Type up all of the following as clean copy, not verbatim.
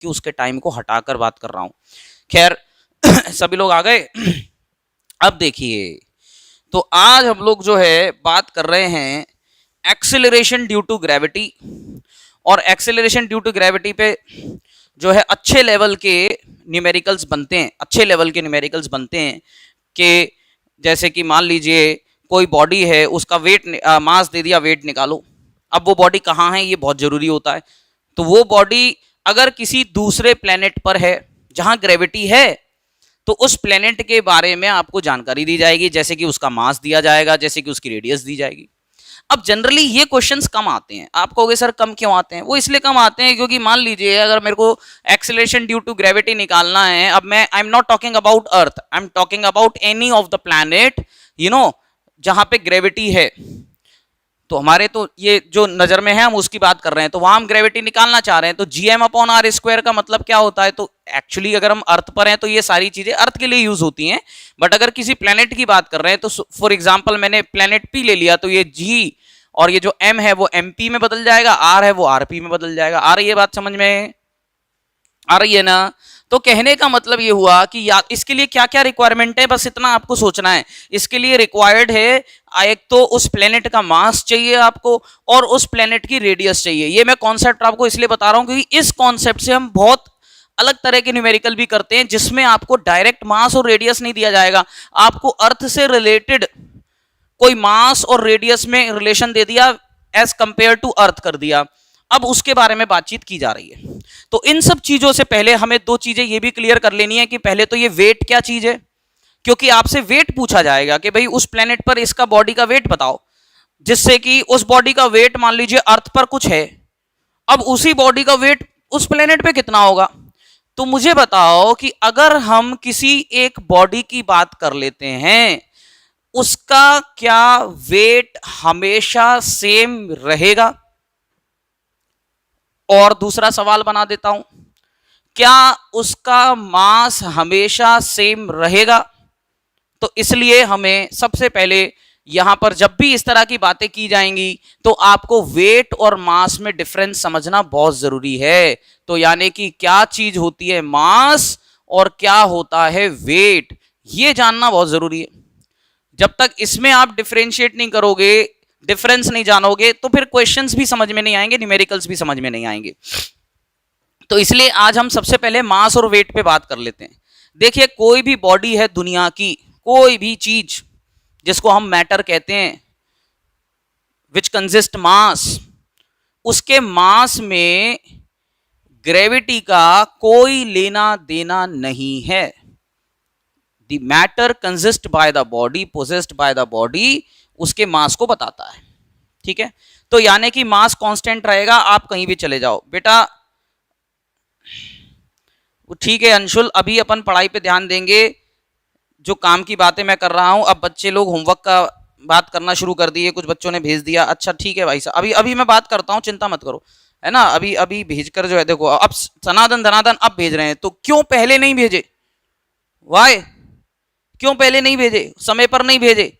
कि उसके टाइम को हटाकर बात कर रहा हूं। खैर सभी लोग आ गए। अब देखिए, तो आज हम लोग जो है बात कर रहे हैं एक्सेलरेशन ड्यू टू ग्रेविटी, और एक्सेलरेशन ड्यू टू ग्रेविटी पे जो है अच्छे लेवल के न्यूमेरिकल्स बनते हैं, अच्छे लेवल के न्यूमेरिकल्स बनते हैं कि जैसे कि मान लीजिए कोई बॉडी है, उसका वेट मास दे दिया, वेट निकालो। अब वो बॉडी कहाँ है ये बहुत जरूरी होता है। तो वो बॉडी अगर किसी दूसरे प्लेनेट पर है जहां ग्रेविटी है, तो उस प्लेनेट के बारे में आपको जानकारी दी जाएगी, जैसे कि उसका मास दिया जाएगा, जैसे कि उसकी रेडियस दी जाएगी। अब जनरली ये क्वेश्चंस कम आते हैं। आप कहोगे सर कम क्यों आते हैं? वो इसलिए कम आते हैं क्योंकि मान लीजिए अगर मेरे को एक्सेलरेशन ड्यू टू ग्रेविटी निकालना है, अब मैं I am not talking about earth, I am talking about any of the planet जहां पे ग्रेविटी है। तो हमारे तो ये जो नजर में है हम उसकी बात कर रहे हैं, तो वहां हम ग्रेविटी निकालना चाह रहे हैं। तो gm/r² का मतलब क्या होता है? तो एक्चुअली अगर हम अर्थ पर हैं तो ये सारी चीजें अर्थ के लिए यूज होती हैं, बट अगर किसी प्लेनेट की बात कर रहे हैं तो फॉर एग्जांपल मैंने प्लेनेट P ले लिया, तो ये G और ये जो M है वो MP में बदल जाएगा, R है वो RP में बदल जाएगा। आ रही है बात समझ में? आ रही है ना? तो कहने का मतलब ये हुआ कि या इसके लिए क्या क्या रिक्वायरमेंट है, बस इतना आपको सोचना है। इसके लिए रिक्वायर्ड है, एक तो उस प्लेनेट का मास चाहिए आपको, और उस प्लेनेट की रेडियस चाहिए। ये मैं कॉन्सेप्ट आपको इसलिए बता रहा हूं क्योंकि इस कॉन्सेप्ट से हम बहुत अलग तरह के न्यूमेरिकल भी करते हैं, जिसमें आपको डायरेक्ट मास और रेडियस नहीं दिया जाएगा, आपको अर्थ से रिलेटेड कोई मास और रेडियस में रिलेशन दे दिया, एज कंपेयर टू अर्थ कर दिया। अब उसके बारे में बातचीत की जा रही है। तो इन सब चीजों से पहले हमें दो चीजें ये भी क्लियर कर लेनी है कि पहले तो ये वेट क्या चीज है, क्योंकि आपसे वेट पूछा जाएगा कि भाई उस प्लेनेट पर इसका बॉडी का वेट बताओ, जिससे कि उस बॉडी का वेट मान लीजिए अर्थ पर कुछ है, अब उसी बॉडी का वेट उस प्लेनेट पे कितना होगा। तो मुझे बताओ कि अगर हम किसी एक बॉडी की बात कर लेते हैं, उसका क्या वेट हमेशा सेम रहेगा? और दूसरा सवाल बना देता हूं, क्या उसका मास हमेशा सेम रहेगा? तो इसलिए हमें सबसे पहले यहां पर जब भी इस तरह की बातें की जाएंगी तो आपको वेट और मास में डिफरेंस समझना बहुत जरूरी है। तो यानी कि क्या चीज होती है मास और क्या होता है वेट, ये जानना बहुत जरूरी है। जब तक इसमें आप डिफरेंशिएट नहीं करोगे, डिफरेंस नहीं जानोगे, तो फिर क्वेश्चंस भी समझ में नहीं आएंगे, न्यूमेरिकल्स भी समझ में नहीं आएंगे। तो इसलिए आज हम सबसे पहले मास और वेट पे बात कर लेते हैं। देखिए, कोई भी बॉडी है दुनिया की, कोई भी चीज जिसको हम मैटर कहते हैं, विच कंसिस्ट मास, उसके मास में ग्रेविटी का कोई लेना देना नहीं है। The matter consist by the body, possessed by the body, उसके मास को बताता है। ठीक है, तो यानी कि मास कांस्टेंट रहेगा, आप कहीं भी चले जाओ बेटा। ठीक है अंशुल, अभी अपन पढ़ाई पे ध्यान देंगे, जो काम की बातें मैं कर रहा हूं। अब बच्चे लोग होमवर्क का बात करना शुरू कर दिए, कुछ बच्चों ने भेज दिया। अच्छा ठीक है भाई साहब, अभी अभी मैं बात करता हूं, चिंता मत करो, है ना। अभी अभी भेजकर जो है, देखो अब सनातन धनातन अब भेज रहे हैं, तो क्यों पहले नहीं भेजे? वाई क्यों पहले नहीं भेजे? समय पर नहीं भेजे?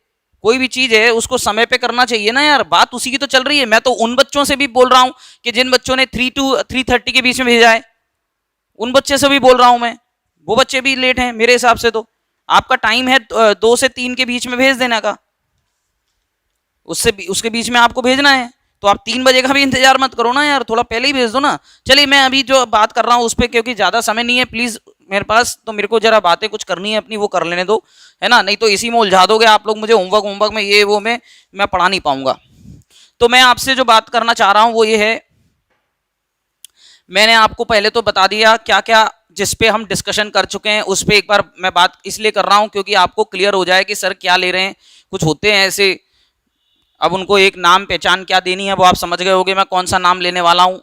कोई भी चीज है उसको समय पे करना चाहिए ना यार, बात उसी की तो चल रही है। मैं तो उन बच्चों से भी बोल रहा हूं कि जिन बच्चों ने 3 to 3:30 के बीच में भेजा है, उन बच्चे से भी बोल रहा हूं मैं, वो बच्चे भी लेट हैं मेरे हिसाब से। तो आपका टाइम है 2 से 3 के बीच में भेज देने का, उसके बीच में आपको भेजना है, तो आप 3 बजे का भी इंतजार मत करो ना यार, थोड़ा पहले ही भेज दो ना। चलिए, मैं अभी जो बात कर रहा हूँ उस पर, क्योंकि ज्यादा समय नहीं है प्लीज मेरे पास, तो मेरे को जरा बातें कुछ करनी है अपनी, वो कर लेने दो, है ना। नहीं तो इसी में उलझा दोगे आप लोग मुझे, होमवर्क में ये वो में मैं पढ़ा नहीं पाऊंगा। तो मैं आपसे जो बात करना चाह रहा हूं वो ये है, मैंने आपको पहले तो बता दिया क्या क्या जिस पे हम डिस्कशन कर चुके हैं, उस पर एक बार मैं बात इसलिए कर रहा हूं क्योंकि आपको क्लियर हो जाए कि सर क्या ले रहे हैं। कुछ होते हैं ऐसे, अब उनको एक नाम पहचान क्या देनी है वो आप समझ गए होगे मैं कौन सा नाम लेने वाला हूं।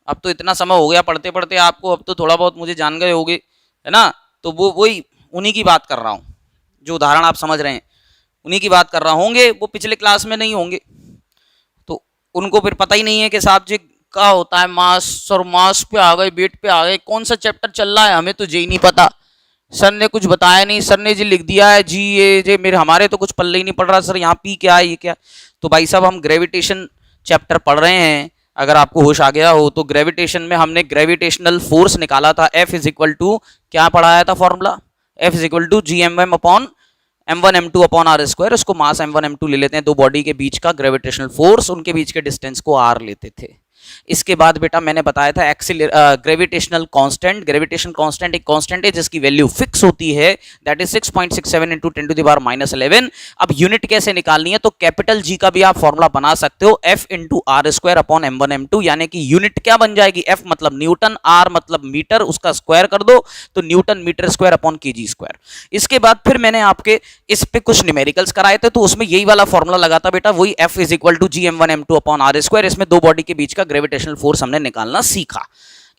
अब तो इतना समय हो गया पढ़ते पढ़ते आपको, अब तो थोड़ा बहुत मुझे जान गए होगे, है ना। तो वो वही उन्हीं की बात कर रहा हूँ, जो उदाहरण आप समझ रहे हैं उन्हीं की बात कर रहा होंगे, वो पिछले क्लास में नहीं होंगे, तो उनको फिर पता ही नहीं है कि साहब जी क्या होता है मास, और मास पे आ गए, वेट पे आ गए, कौन सा चैप्टर चल रहा है हमें तो जी नहीं पता, सर ने कुछ बताया नहीं, सर ने जी लिख दिया है जी ये मेरे, हमारे तो कुछ पल्ले ही नहीं पड़ रहा सर, यहाँ पी क्या है ये क्या। तो भाई साहब हम ग्रेविटेशन चैप्टर पढ़ रहे हैं, अगर आपको होश आ गया हो तो ग्रेविटेशन में हमने ग्रेविटेशनल फोर्स निकाला था, F इज इक्वल टू क्या पढ़ाया था formula, F is equal to GM upon m1 m2 upon are square. उसको मास m1 m2 ले लेते हैं, दो बॉडी के बीच का ग्रेविटेशनल फोर्स, उनके बीच के डिस्टेंस को r लेते थे। इसके बाद बेटा मैंने बताया था ग्रेविटेशनल कांस्टेंट। ग्रेविटेशन कांस्टेंट एक कांस्टेंट है जिसकी वैल्यू फिक्स होती है, that is 6.67 into 10 to the power -11। अब यूनिट कैसे निकालनी है, तो कैपिटल जी का भी आप फॉर्मूला बना सकते हो, F into are square upon m1 m2, यानी कि यूनिट क्या बन जाएगी, F मतलब न्यूटन, R मतलब मीटर, उसका स्क्वायर कर दो तो newton metre square upon KG square. इसके बाद फिर मैंने आपके इस पे कुछ न्यूमेरिकल्स कराए थे, तो उसमें यही वाला फॉर्मूला लगा था बेटा, वही F is equal to GM1 m2 upon are square. इसमें दो बॉडी के बीच का ग्रेविटेशनल फोर्स हमने निकालना सीखा।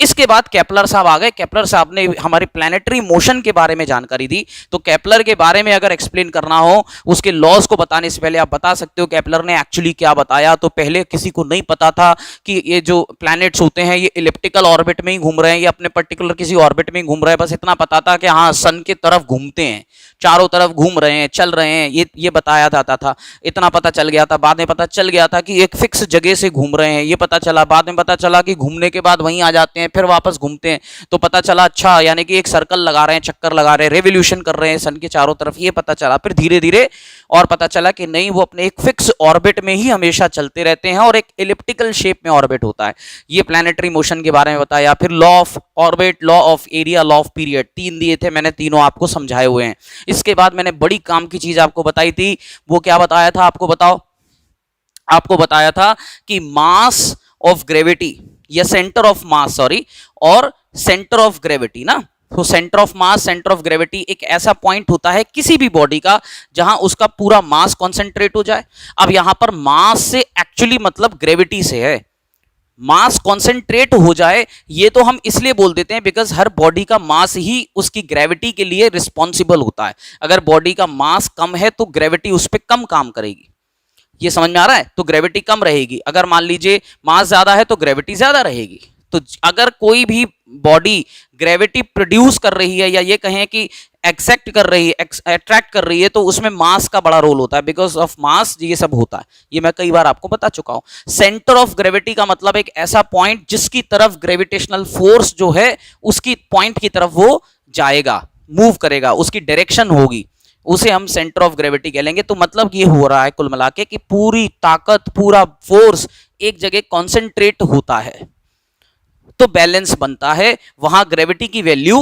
इसके बाद केपलर साहब आ गए। केपलर साहब ने हमारे प्लैनेटरी मोशन के बारे में जानकारी दी। तो केपलर के बारे में अगर एक्सप्लेन करना हो, उसके लॉज को बताने से पहले आप बता सकते हो केपलर ने एक्चुअली क्या बताया। तो पहले किसी को नहीं पता था कि ये जो प्लैनेट्स होते हैं ये इलिप्टिकल ऑर्बिट में ही घूम रहे हैं, ये अपने पर्टिकुलर किसी ऑर्बिट में ही घूम रहे हैं। बस इतना पता था कि हाँ सन की तरफ घूमते हैं, चारों तरफ घूम रहे हैं, चल रहे हैं, ये बताया जाता था। इतना पता चल गया था। बाद में पता चल गया था कि एक फिक्स जगह से घूम रहे हैं, ये पता चला। बाद में पता चला कि घूमने के बाद वहीं आ जाते हैं, फिर वापस घूमते हैं। तो पता चला अच्छा यानी कि एक सर्कल लगा रहे हैं, चक्कर लगा रहे हैं, रेवोल्यूशन कर रहे हैं सन के चारों तरफ, ये पता चला। फिर धीरे धीरे और पता चला कि नहीं, वो अपने एक फिक्स ऑर्बिट में ही हमेशा चलते रहते हैं और एक इलिप्टिकल शेप में ऑर्बिट होता है। ये प्लैनेटरी मोशन के बारे में बताया। फिर law of orbit, law of area, law of period, तीन दिए थे मैंने, तीनों आपको समझाए हुए हैं। इसके बाद मैंने बड़ी काम की चीज आपको बताई थी। वो क्या बताया था आपको, बताओ। आपको बताया था कि मास ऑफ ग्रेविटी या सेंटर ऑफ मास, सॉरी, और सेंटर ऑफ ग्रेविटी ना, तो centre of mass, centre of gravity एक ऐसा पॉइंट होता है किसी भी बॉडी का जहां उसका पूरा मास कॉन्सेंट्रेट हो जाए। अब यहां पर मास से एक्चुअली मतलब ग्रेविटी से है, मास कॉन्सेंट्रेट हो जाए ये तो हम इसलिए बोल देते हैं बिकॉज हर बॉडी का मास ही उसकी ग्रेविटी के लिए रिस्पॉन्सिबल होता है। अगर बॉडी का मास कम है तो ग्रेविटी उस पर कम काम करेगी। ये समझ में आ रहा है? तो ग्रेविटी कम रहेगी। अगर मान लीजिए मास ज्यादा है तो ग्रेविटी ज्यादा रहेगी। तो अगर कोई भी बॉडी ग्रेविटी प्रोड्यूस कर रही है या ये कहें कि एक्सेप्ट कर रही है, अट्रैक्ट कर रही है, तो उसमें मास का बड़ा रोल होता है। बिकॉज ऑफ मास ये सब होता है, ये मैं कई बार आपको बता चुका हूं। सेंटर ऑफ ग्रेविटी का मतलब एक ऐसा पॉइंट जिसकी तरफ ग्रेविटेशनल फोर्स जो है उसकी पॉइंट की तरफ वो जाएगा, मूव करेगा, उसकी डायरेक्शन होगी, उसे हम सेंटर ऑफ ग्रेविटी कह लेंगे। तो मतलब ये हो रहा है कुल मिला के कि पूरी ताकत, पूरा फोर्स एक जगह कॉन्सेंट्रेट होता है तो बैलेंस बनता है। वहां ग्रेविटी की वैल्यू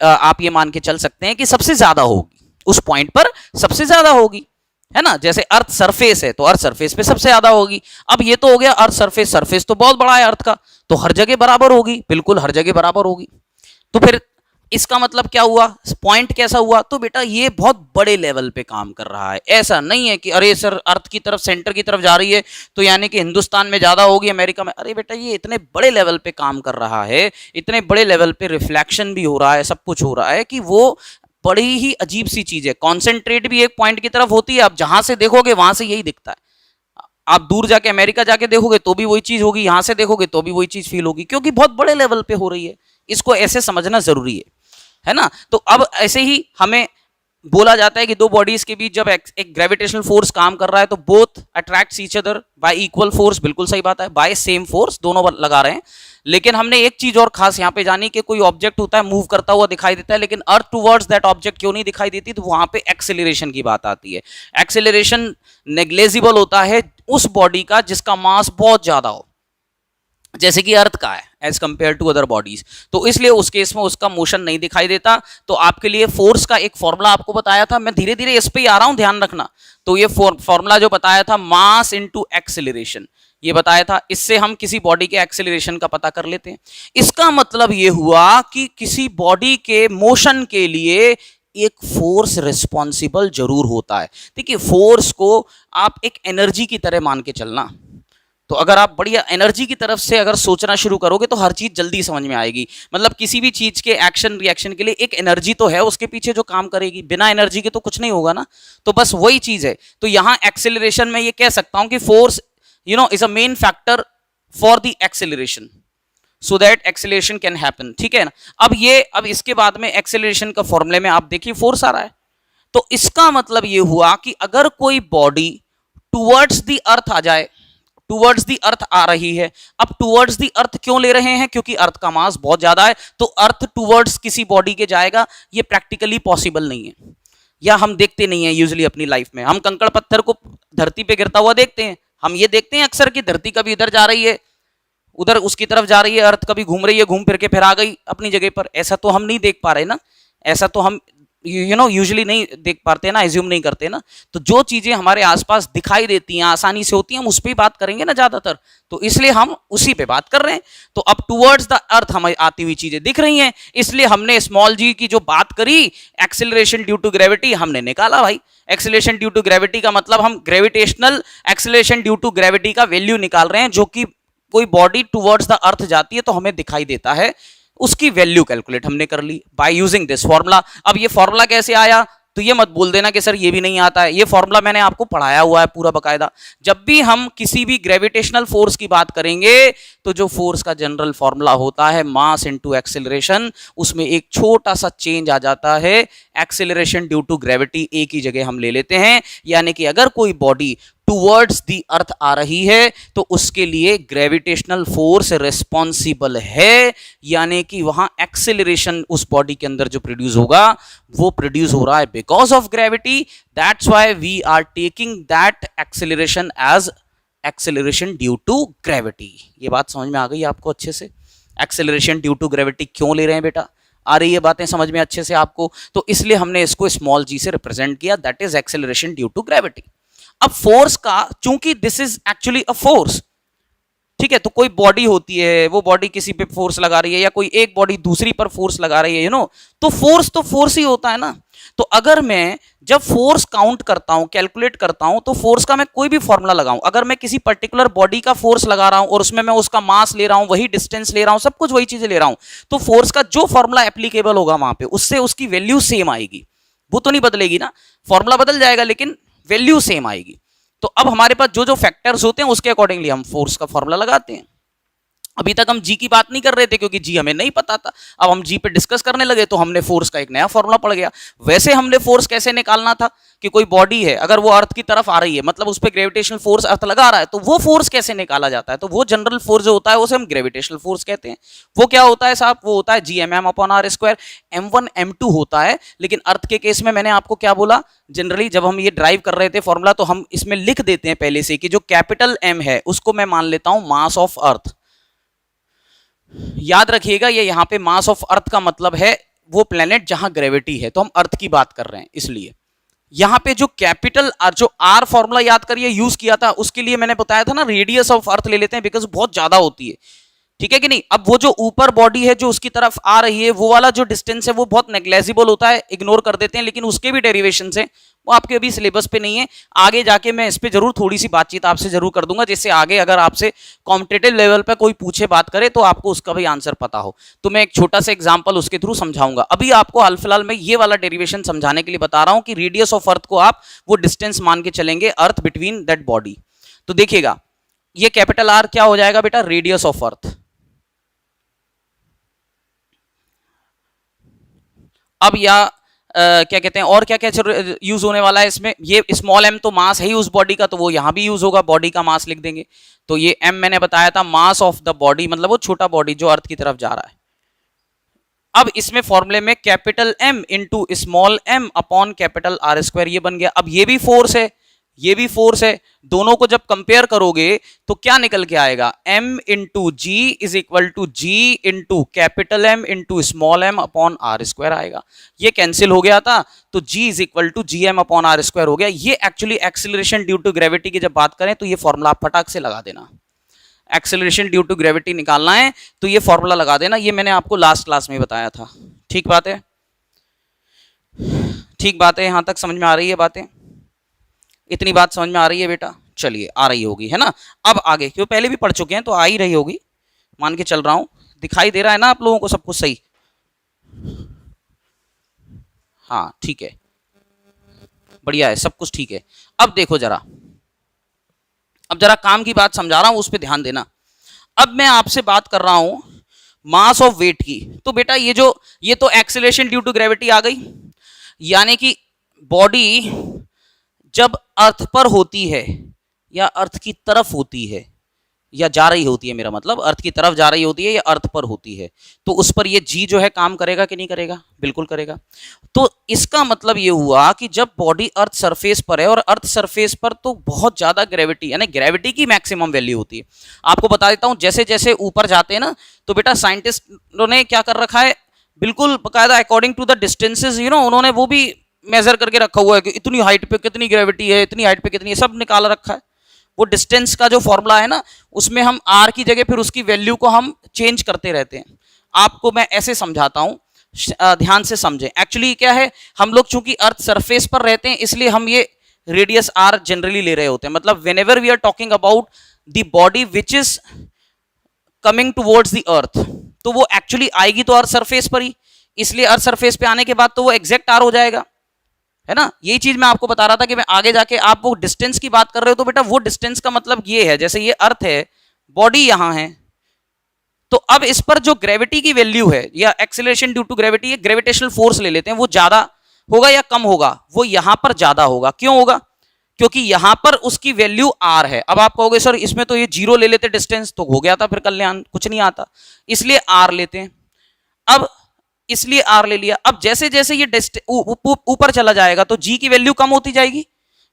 आप ये मान के चल सकते हैं कि सबसे ज्यादा होगी, उस पॉइंट पर सबसे ज्यादा होगी, है ना। जैसे अर्थ सरफेस है तो अर्थ सरफेस पे सबसे ज्यादा होगी। अब ये तो हो गया अर्थ सरफेस, सरफेस तो बहुत बड़ा है अर्थ का, तो हर जगह बराबर होगी, बिल्कुल हर जगह बराबर होगी। तो फिर इसका मतलब क्या हुआ, पॉइंट कैसा हुआ, तो बेटा ये बहुत बड़े लेवल पे काम कर रहा है। ऐसा नहीं है कि अरे सर अर्थ की तरफ, सेंटर की तरफ जा रही है तो यानी कि हिंदुस्तान में ज्यादा होगी, अमेरिका में। अरे बेटा ये इतने बड़े लेवल पे काम कर रहा है, इतने बड़े लेवल पे रिफ्लेक्शन भी हो रहा है, सब कुछ हो रहा है कि वो बड़ी ही अजीब सी चीज है। कॉन्सेंट्रेट भी एक पॉइंट की तरफ होती है, आप जहां से देखोगे वहां से यही दिखता है। आप दूर जाके अमेरिका जाके देखोगे तो भी वही चीज होगी, यहां से देखोगे तो भी वही चीज फील होगी, क्योंकि बहुत बड़े लेवल पे हो रही है। इसको ऐसे समझना जरूरी है ना। तो अब ऐसे ही हमें बोला जाता है कि दो बॉडीज के बीच जब एक ग्रेविटेशनल फोर्स काम कर रहा है तो both attracts each other y equal force. बिल्कुल सही बात है, बाय सेम फोर्स दोनों लगा रहे हैं। लेकिन हमने एक चीज और खास यहाँ पे जानी कि कोई ऑब्जेक्ट होता है मूव करता हुआ दिखाई देता है, लेकिन अर्थ टुवर्ड्स दैट ऑब्जेक्ट क्यों नहीं दिखाई देती, तो वहां पे एक्सेलरेशन की बात आती है। एक्सेलरेशन नेग्लेजिबल होता है उस बॉडी का जिसका मास बहुत ज्यादा हो, जैसे कि अर्थ का है as compare to other bodies, तो इसलिए उस केस में उसका मोशन नहीं दिखाई देता। तो आपके लिए फोर्स का एक फॉर्मूला आपको बताया था, मैं धीरे धीरे इस पे ही आ रहा हूं, ध्यान रखना। तो ये फॉर्मूला जो बताया था मास इनटू एक्सेलरेशन, ये बताया था, इससे हम किसी बॉडी के एक्सेलरेशन का पता कर लेते हैं। इसका मतलब ये हुआ कि किसी बॉडी के मोशन के लिए एक फोर्स रिस्पॉन्सिबल जरूर होता है। देखिए फोर्स को आप एक एनर्जी की तरह मान के चलना, तो अगर आप बढ़िया एनर्जी की तरफ से अगर सोचना शुरू करोगे तो हर चीज जल्दी समझ में आएगी। मतलब किसी भी चीज के एक्शन रिएक्शन के लिए एक एनर्जी तो है उसके पीछे जो काम करेगी, बिना एनर्जी के तो कुछ नहीं होगा ना। तो बस वही चीज है। तो यहां एक्सेलरेशन में ये कह सकता हूं कि force is a main factor for the acceleration, so that acceleration can happen. ठीक है ना। अब इसके बाद में एक्सेलरेशन का फॉर्मूले में आप देखिए फोर्स आ रहा है, तो इसका मतलब ये हुआ कि अगर कोई बॉडी टुवर्ड्स द अर्थ आ जाए, टुवर्ड्स द अर्थ आ रही है। अब टुवर्ड्स द अर्थ क्यों ले रहे हैं? क्योंकि अर्थ का मास बहुत ज्यादा है, तो अर्थ टुवर्ड्स किसी बॉडी के जाएगा, ये प्रैक्टिकली पॉसिबल नहीं है, या हम देखते नहीं है यूजुअली अपनी लाइफ में। हम कंकड़ पत्थर को धरती पे गिरता हुआ देखते हैं, हम ये देखते हैं अक्सर कि धरती कभी इधर जा रही है, उधर उसकी तरफ जा रही है, अर्थ कभी घूम रही है, घूम फिर के फिर आ गई अपनी जगह पर। ऐसा तो हम नहीं देख पा रहे ना, ऐसा तो हम यूजुअली नहीं देख पाते ना, एज्यूम नहीं करते ना। तो जो चीजें हमारे आसपास दिखाई देती हैं, आसानी से होती हैं, हम उस पर बात करेंगे ना ज्यादातर, तो इसलिए हम उसी पे बात कर रहे हैं। तो अब टुवर्ड्स द अर्थ हमें आती हुई चीजें दिख रही हैं, इसलिए हमने स्मॉल जी की जो बात करी, एक्सेलरेशन ड्यू टू ग्रेविटी, हमने निकाला भाई। एक्सेलरेशन ड्यू टू ग्रेविटी का मतलब हम gravitational acceleration due to gravity का वैल्यू निकाल रहे हैं, जो कि कोई बॉडी टुवर्ड्स द अर्थ जाती है तो हमें दिखाई देता है, उसकी वैल्यू कैलकुलेट हमने कर ली बाय यूजिंग दिस फॉर्मूला। अब ये फॉर्मूला कैसे आया, तो ये मत बोल देना कि सर ये भी नहीं आता है, ये फॉर्मूला मैंने आपको पढ़ाया हुआ है पूरा बकायदा। जब भी हम किसी भी ग्रेविटेशनल फोर्स की बात करेंगे तो जो फोर्स का जनरल फॉर्मूला होता है मास इनटू एक्सेलरेशन, उसमें एक छोटा सा चेंज आ जाता है, एक्सेलरेशन ड्यू टू ग्रेविटी ए की जगह हम ले लेते हैं। यानी कि अगर कोई बॉडी टुवर्ड्स दी अर्थ आ रही है तो उसके लिए ग्रेविटेशनल फोर्स रिस्पॉन्सिबल है, यानी कि वहां एक्सेलरेशन उस बॉडी के अंदर जो प्रोड्यूस होगा वो प्रोड्यूस हो रहा है because of gravity. That's why we are taking that acceleration as acceleration due to gravity. ये बात समझ में आ गई आपको अच्छे से? एक्सेलरेशन ड्यू टू ग्रेविटी क्यों ले रहे हैं बेटा? आ रही है बातें समझ में अच्छे से आपको? तो इसलिए हमने इसको स्मॉल जी से रिप्रेजेंट किया, that is acceleration due to gravity. अब फोर्स का, चूंकि this is actually a force, ठीक है, तो कोई बॉडी होती है, वो बॉडी किसी पे फोर्स लगा रही है, या कोई एक बॉडी दूसरी पर फोर्स लगा रही है, तो फोर्स ही होता है ना। तो अगर मैं जब फोर्स काउंट करता हूं, कैलकुलेट करता हूं, तो फोर्स का मैं कोई भी फॉर्मूला लगाऊं, अगर मैं किसी पर्टिकुलर बॉडी का फोर्स लगा रहा हूं और उसमें मैं उसका मास ले रहा हूं, वही डिस्टेंस ले रहा हूं, सब कुछ वही चीजें ले रहा हूं, तो फोर्स का जो फॉर्मूला एप्लीकेबल होगा वहां पे, उससे उसकी वैल्यू सेम आएगी। वो तो नहीं बदलेगी ना, फॉर्मूला बदल जाएगा लेकिन वैल्यू सेम आएगी। तो अब हमारे पास जो जो फैक्टर्स होते हैं उसके अकॉर्डिंगली हम फोर्स का फॉर्मूला लगाते हैं। अभी तक हम जी की बात नहीं कर रहे थे क्योंकि जी हमें नहीं पता था, अब हम जी पे डिस्कस करने लगे तो हमने फोर्स का एक नया फॉर्मूला पड़ गया। वैसे हमने फोर्स कैसे निकालना था कि कोई बॉडी है, अगर वो अर्थ की तरफ आ रही है, मतलब उस पर ग्रेविटेशनल फोर्स अर्थ लगा रहा है, तो वो फोर्स कैसे निकाला जाता है? तो वो जनरल फोर्स जो होता है उसे हम ग्रेविटेशनल फोर्स कहते हैं। वो क्या होता है साहब? वो होता है GMM upon are square. M1 M2 होता है, लेकिन अर्थ के केस में मैंने आपको क्या बोला, जनरली जब हम ये ड्राइव कर रहे थे फॉर्मूला, तो हम इसमें लिख देते हैं पहले से कि जो कैपिटल M है उसको मैं मान लेता हूं मास ऑफ अर्थ। याद रखिएगा, ये यहां पे मास ऑफ अर्थ का मतलब है वो प्लेनेट जहां ग्रेविटी है, तो हम अर्थ की बात कर रहे हैं, इसलिए यहां पे जो कैपिटल जो आर फॉर्मूला याद करिए यूज किया था, उसके लिए मैंने बताया था ना रेडियस ऑफ अर्थ ले लेते हैं बिकॉज बहुत ज्यादा होती है, ठीक है कि नहीं। अब वो जो ऊपर बॉडी है जो उसकी तरफ आ रही है, वो वाला जो डिस्टेंस है वो बहुत नेग्लेजिबल होता है, इग्नोर कर देते हैं, लेकिन उसके भी डेरिवेशन है, वो आपके अभी सिलेबस पे नहीं है। आगे जाके मैं इस पे जरूर थोड़ी सी बातचीत आपसे जरूर कर दूंगा, जिससे आगे अगर आपसे कॉम्पिटिटिव लेवल पे कोई पूछे बात करे तो आपको उसका भी आंसर पता हो। तो मैं एक छोटा सा एग्जांपल उसके थ्रू समझाऊंगा। अभी आपको हाल फिलहाल मैं ये वाला डेरिवेशन समझाने के लिए बता रहा हूं कि रेडियस ऑफ अर्थ को आप वो डिस्टेंस मान के चलेंगे, अर्थ बिटवीन दैट बॉडी। तो देखिएगा, ये कैपिटल आर क्या हो जाएगा बेटा? Radius of earth. अब या क्या कहते हैं, और क्या क्या यूज होने वाला है इसमें? ये स्मॉल m तो मास है ही उस बॉडी का, तो वो यहां भी यूज होगा, बॉडी का मास लिख देंगे। तो ये m मैंने बताया था मास ऑफ द बॉडी, मतलब वो छोटा बॉडी जो अर्थ की तरफ जा रहा है। अब इसमें फॉर्मूले में capital M into small m upon capital R square ये बन गया। अब ये भी फोर्स है, ये भी फोर्स है, दोनों को जब कंपेयर करोगे तो क्या निकल के आएगा? m into g is equal to G into capital M into small m upon are square आएगा। ये कैंसिल हो गया था, तो g is equal to G M upon are square हो गया। ये actually acceleration due to gravity की जब बात करें तो ये फॉर्मूला आप फटाक से लगा देना। एक्सेलरेशन ड्यू टू ग्रेविटी निकालना है तो ये फॉर्मूला लगा देना, ये मैंने आपको लास्ट क्लास में बताया था। ठीक बात है, ठीक बात है, यहां तक समझ में आ रही है बातें? इतनी बात समझ में आ रही है बेटा? चलिए, आ रही होगी, है ना। अब आगे, क्यों पहले भी पढ़ चुके हैं तो आ ही रही होगी, मान के चल रहा हूं। दिखाई दे रहा है ना आप लोगों को सब कुछ सही? हाँ ठीक है, बढ़िया है, सब कुछ ठीक है। अब देखो जरा, अब जरा काम की बात समझा रहा हूं, उस पर ध्यान देना। अब मैं आपसे बात कर रहा हूं मास ऑफ वेट की। तो बेटा ये तो एक्सेलरेशन ड्यू टू ग्रेविटी आ गई, यानी कि बॉडी जब अर्थ पर होती है या अर्थ की तरफ होती है, या जा रही होती है, मेरा मतलब अर्थ की तरफ जा रही होती है या अर्थ पर होती है, तो उस पर ये जी जो है काम करेगा कि नहीं करेगा? बिल्कुल करेगा। तो इसका मतलब ये हुआ कि जब बॉडी अर्थ सरफेस पर है और अर्थ सरफेस पर तो बहुत ज्यादा ग्रेविटी, यानी ग्रेविटी की मैक्सिमम वैल्यू होती है। आपको बता देता हूं, जैसे जैसे ऊपर जाते हैं ना, तो बेटा साइंटिस्टों ने क्या कर रखा है, बिल्कुल बकायदा अकॉर्डिंग टू द डिस्टेंसेस, उन्होंने वो भी मेजर करके रखा हुआ है कि इतनी हाइट पे कितनी ग्रेविटी है, इतनी हाइट पे कितनी है, सब निकाल रखा है। वो डिस्टेंस का जो फॉर्मूला है ना, उसमें हम आर की जगह फिर उसकी वैल्यू को हम चेंज करते रहते हैं। आपको मैं ऐसे समझाता हूं, ध्यान से समझें। एक्चुअली क्या है, हम लोग चूंकि अर्थ सरफेस पर रहते हैं इसलिए हम ये रेडियस आर जनरली ले रहे होते हैं। मतलब whenever we are talking about the body which is coming towards the earth, तो वो एक्चुअली आएगी तो अर्थ सरफेस पर ही, इसलिए अर्थ सरफेस पे आने के बाद तो वो एग्जैक्ट आर हो जाएगा, है ना। यही चीज मैं आपको बता रहा था कि मैं आगे जाके, आप वो डिस्टेंस की बात कर रहे हो तो बेटा वो डिस्टेंस का मतलब ये है, जैसे ये अर्थ है, बॉडी यहां है, तो अब इस पर जो ग्रेविटी की वैल्यू है या एक्सेलरेशन ड्यू टू ग्रेविटी, ये ग्रेविटेशनल फोर्स ले लेते हैं, वो ज्यादा होगा या कम होगा? वो यहां पर ज्यादा होगा। क्यों होगा? क्योंकि यहां पर उसकी वैल्यू आर है। अब आप कहोगे सर इसमें तो ये जीरो ले लेते डिस्टेंस तो हो गया था, फिर कल्याण कुछ नहीं आता, इसलिए आर लेते हैं। अब इसलिए आर ले लिया। अब जैसे जैसे ये ऊपर चला जाएगा तो जी की वैल्यू कम होती जाएगी।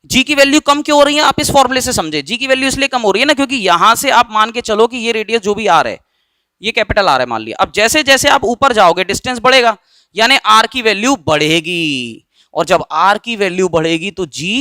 जी की वैल्यू कम क्यों हो रही है, आप इस फॉर्मूले से समझे। जी की वैल्यू इसलिए कम हो रही है ना, क्योंकि यहां से आप मान के चलो कि ये रेडियस जो भी आर है, ये कैपिटल आर है मान लिया। अब जैसे जैसे आप ऊपर जाओगे डिस्टेंस बढ़ेगा, यानी आर की वैल्यू बढ़ेगी, और जब आर की वैल्यू बढ़ेगी तो जी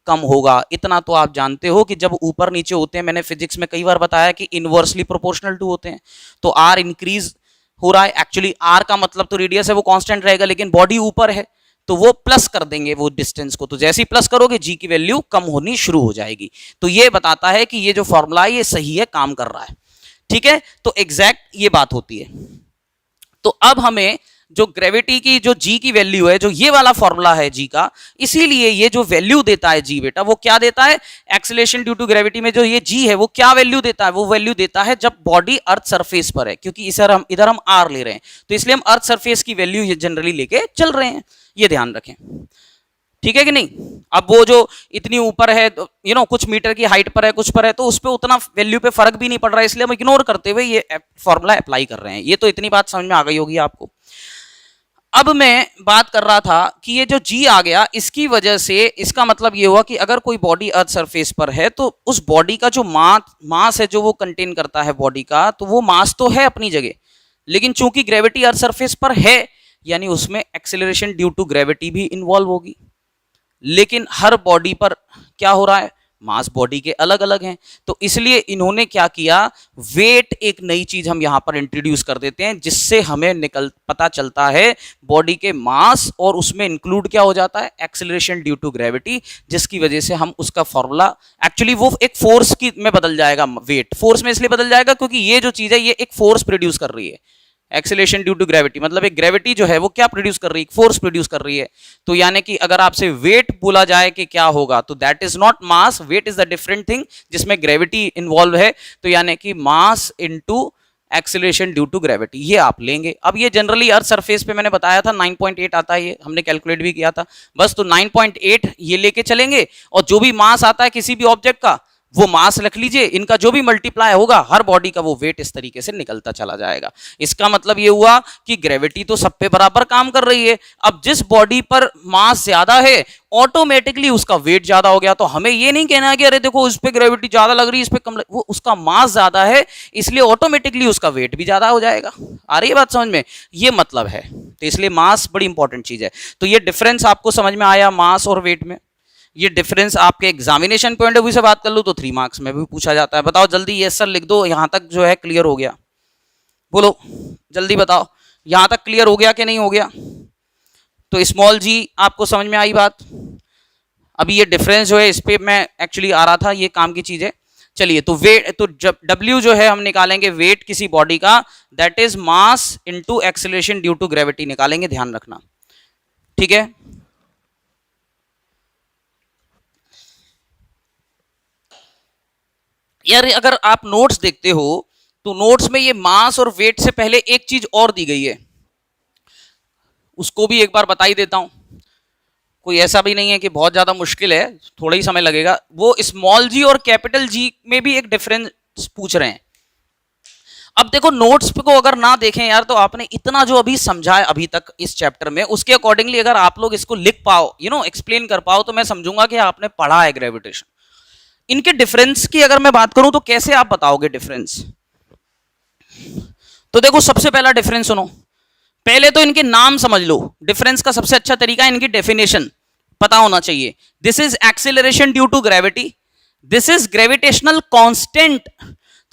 कम होगा। इतना तो आप जानते हो कि जब ऊपर नीचे होते हैं, मैंने फिजिक्स में कई बार बताया कि इनवर्सली प्रोपोर्शनल टू होते हैं, तो आर इंक्रीज हो रहा है। एक्चुअली आर का मतलब तो रेडियस है, वो कांस्टेंट रहेगा, लेकिन बॉडी ऊपर है तो वो प्लस कर देंगे वो डिस्टेंस को, तो जैसे ही प्लस करोगे जी की वैल्यू कम होनी शुरू हो जाएगी। तो ये बताता है कि ये जो फॉर्मूला है ये सही है, काम कर रहा है, ठीक है। तो एग्जैक्ट ये बात होती है। तो अब हमें जो ग्रेविटी की जो जी की वैल्यू है, जो ये वाला फॉर्मूला है जी का, इसीलिए ये जो वैल्यू देता है जी बेटा, वो क्या देता है, एक्सेलरेशन ड्यू टू ग्रेविटी में जो ये जी है वो क्या वैल्यू देता है, वो वैल्यू देता है जब बॉडी अर्थ सरफेस पर है, क्योंकि इधर हम आर ले रहे हैं, तो इसलिए हम अर्थ सरफेस की वैल्यू जनरली लेके चल रहे हैं, ये ध्यान रखें, ठीक है कि नहीं। अब वो जो इतनी ऊपर है, कुछ मीटर की हाइट पर है, कुछ पर है, तो उस पर उतना वैल्यू पे फर्क भी नहीं पड़ रहा है, इसलिए हम इग्नोर करते हुए ये फॉर्मूला अप्लाई कर रहे हैं। ये तो इतनी बात समझ में आ गई होगी आपको। अब मैं बात कर रहा था कि ये जो जी आ गया, इसकी वजह से इसका मतलब ये हुआ कि अगर कोई बॉडी अर्थ सरफेस पर है तो उस बॉडी का जो मास है जो वो कंटेन करता है बॉडी का, तो वो मास तो है अपनी जगह, लेकिन चूंकि ग्रेविटी अर्थ सरफेस पर है, यानी उसमें एक्सेलरेशन ड्यू टू ग्रेविटी भी इन्वॉल्व होगी। लेकिन हर बॉडी पर क्या हो रहा है, मास बॉडी के अलग अलग हैं, तो इसलिए इन्होंने क्या किया, वेट एक नई चीज हम यहां पर इंट्रोड्यूस कर देते हैं, जिससे हमें पता चलता है बॉडी के मास, और उसमें इंक्लूड क्या हो जाता है, एक्सेलरेशन ड्यू टू ग्रेविटी, जिसकी वजह से हम उसका फॉर्मूला, एक्चुअली वो एक फोर्स की में बदल जाएगा, वेट फोर्स में इसलिए बदल जाएगा क्योंकि ये जो चीज है ये एक फोर्स प्रोड्यूस कर रही है। एक्सेलरेशन ड्यू टू ग्रेविटी मतलब एक ग्रेविटी जो है वो क्या प्रोड्यूस कर रही है, फोर्स प्रोड्यूस कर रही है। तो यानी कि अगर आपसे वेट बोला जाए कि क्या होगा, तो that is not mass, weight is the different thing जिसमें ग्रेविटी इन्वॉल्व है, तो यानी कि mass into acceleration due to gravity, ये आप लेंगे। अब ये जनरली अर्थ सरफेस पे मैंने बताया था 9.8 आता है, ये हमने कैलकुलेट भी किया था बस, तो 9.8 ये लेके चलेंगे, और जो भी मास आता है किसी भी ऑब्जेक्ट का वो मास रख लीजिए, इनका जो भी मल्टीप्लाई होगा हर बॉडी का वो वेट इस तरीके से निकलता चला जाएगा। इसका मतलब ये हुआ कि ग्रेविटी तो सब पे बराबर काम कर रही है। अब जिस बॉडी पर मास ज्यादा है ऑटोमेटिकली उसका वेट ज्यादा हो गया, तो हमें ये नहीं कहना है कि अरे देखो उस पर ग्रेविटी ज्यादा लग रही है, इस पे कम वो उसका मास ज्यादा है इसलिए ऑटोमेटिकली उसका वेट भी ज्यादा हो जाएगा। आ रही है बात समझ में, ये मतलब है। तो इसलिए मास बड़ी इंपॉर्टेंट चीज है। तो ये डिफरेंस आपको समझ में आया मास और वेट में। ये डिफरेंस आपके एग्जामिनेशन पॉइंट ऑफ व्यू से बात कर लो तो 3 मार्क्स में भी पूछा जाता है। बताओ जल्दी, यस सर लिख दो, यहां तक जो है क्लियर हो गया, बोलो जल्दी बताओ, यहां तक क्लियर हो गया कि नहीं हो गया। तो स्मॉल जी आपको समझ में आई बात। अभी ये डिफरेंस जो है इस पे मैं एक्चुअली आ रहा था, ये काम की चीज है। चलिए तो वेट, तो जब W जो है हम निकालेंगे वेट किसी बॉडी का, that is mass into acceleration due to gravity निकालेंगे, ध्यान रखना, ठीक है। यार अगर आप नोट्स देखते हो तो नोट्स में ये मास और वेट से पहले एक चीज और दी गई है, उसको भी एक बार बता ही देता हूं। कोई ऐसा भी नहीं है कि बहुत ज्यादा मुश्किल है, थोड़ा ही समय लगेगा। वो स्मॉल जी और कैपिटल जी में भी एक डिफरेंस पूछ रहे हैं। अब देखो नोट्स को अगर ना देखें यार तो आपने इतना जो अभी समझा है अभी तक इस चैप्टर में, उसके अकॉर्डिंगली अगर आप लोग इसको लिख पाओ, एक्सप्लेन कर पाओ, तो मैं समझूंगा कि आपने पढ़ा है ग्रेविटेशन। इनके डिफरेंस की अगर मैं बात करूं तो कैसे आप बताओगे डिफरेंस? तो देखो सबसे पहला डिफरेंस सुनो, पहले तो इनके नाम समझ लो। डिफरेंस का सबसे अच्छा तरीका इनकी डेफिनेशन पता होना चाहिए। This is acceleration due to gravity, this is gravitational constant.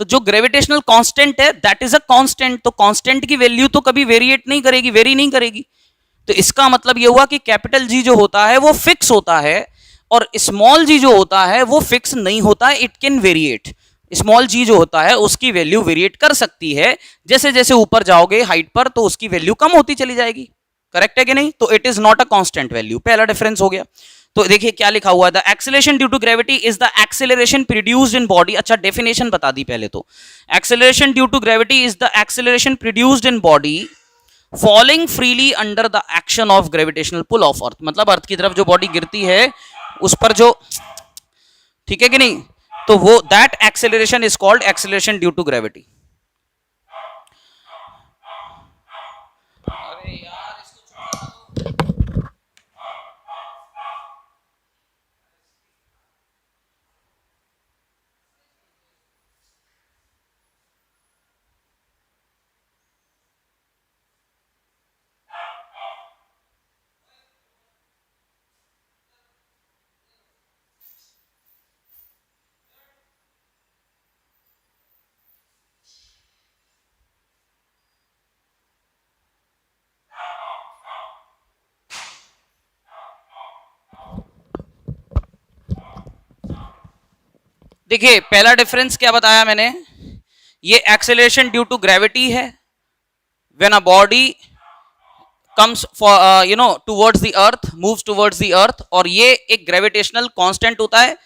तो जो ग्रेविटेशनल कांस्टेंट है दैट इज अ कांस्टेंट, तो कांस्टेंट की वैल्यू तो कभी वेरिएट नहीं करेगी, वेरी नहीं करेगी। तो इसका मतलब यह हुआ कि कैपिटल जी जो होता है वो फिक्स होता है और स्मॉल जी जो होता है वो फिक्स नहीं होता है, इट कैन वेरिएट। स्मॉल जी जो होता है उसकी वैल्यू वेरिएट कर सकती है, जैसे जैसे ऊपर जाओगे हाइट पर तो उसकी वैल्यू कम होती चली जाएगी। करेक्ट है कि नहीं? तो it is not a constant value, पहला डिफरेंस हो गया। तो देखिए क्या लिखा हुआ है, the acceleration due to gravity is the acceleration produced in body. अच्छा डेफिनेशन बता दी पहले तो, acceleration due to gravity is the acceleration produced in body falling freely under the action of gravitational pull of earth. मतलब earth की तरफ जो body गिरती है उस पर जो, ठीक है कि नहीं, तो वो that acceleration is called acceleration due to gravity. देखिए पहला डिफरेंस क्या बताया मैंने, ये एक्सेलरेशन ड्यू टू ग्रेविटी है when a body comes for towards the earth, moves towards the earth, और ये एक ग्रेविटेशनल कांस्टेंट होता है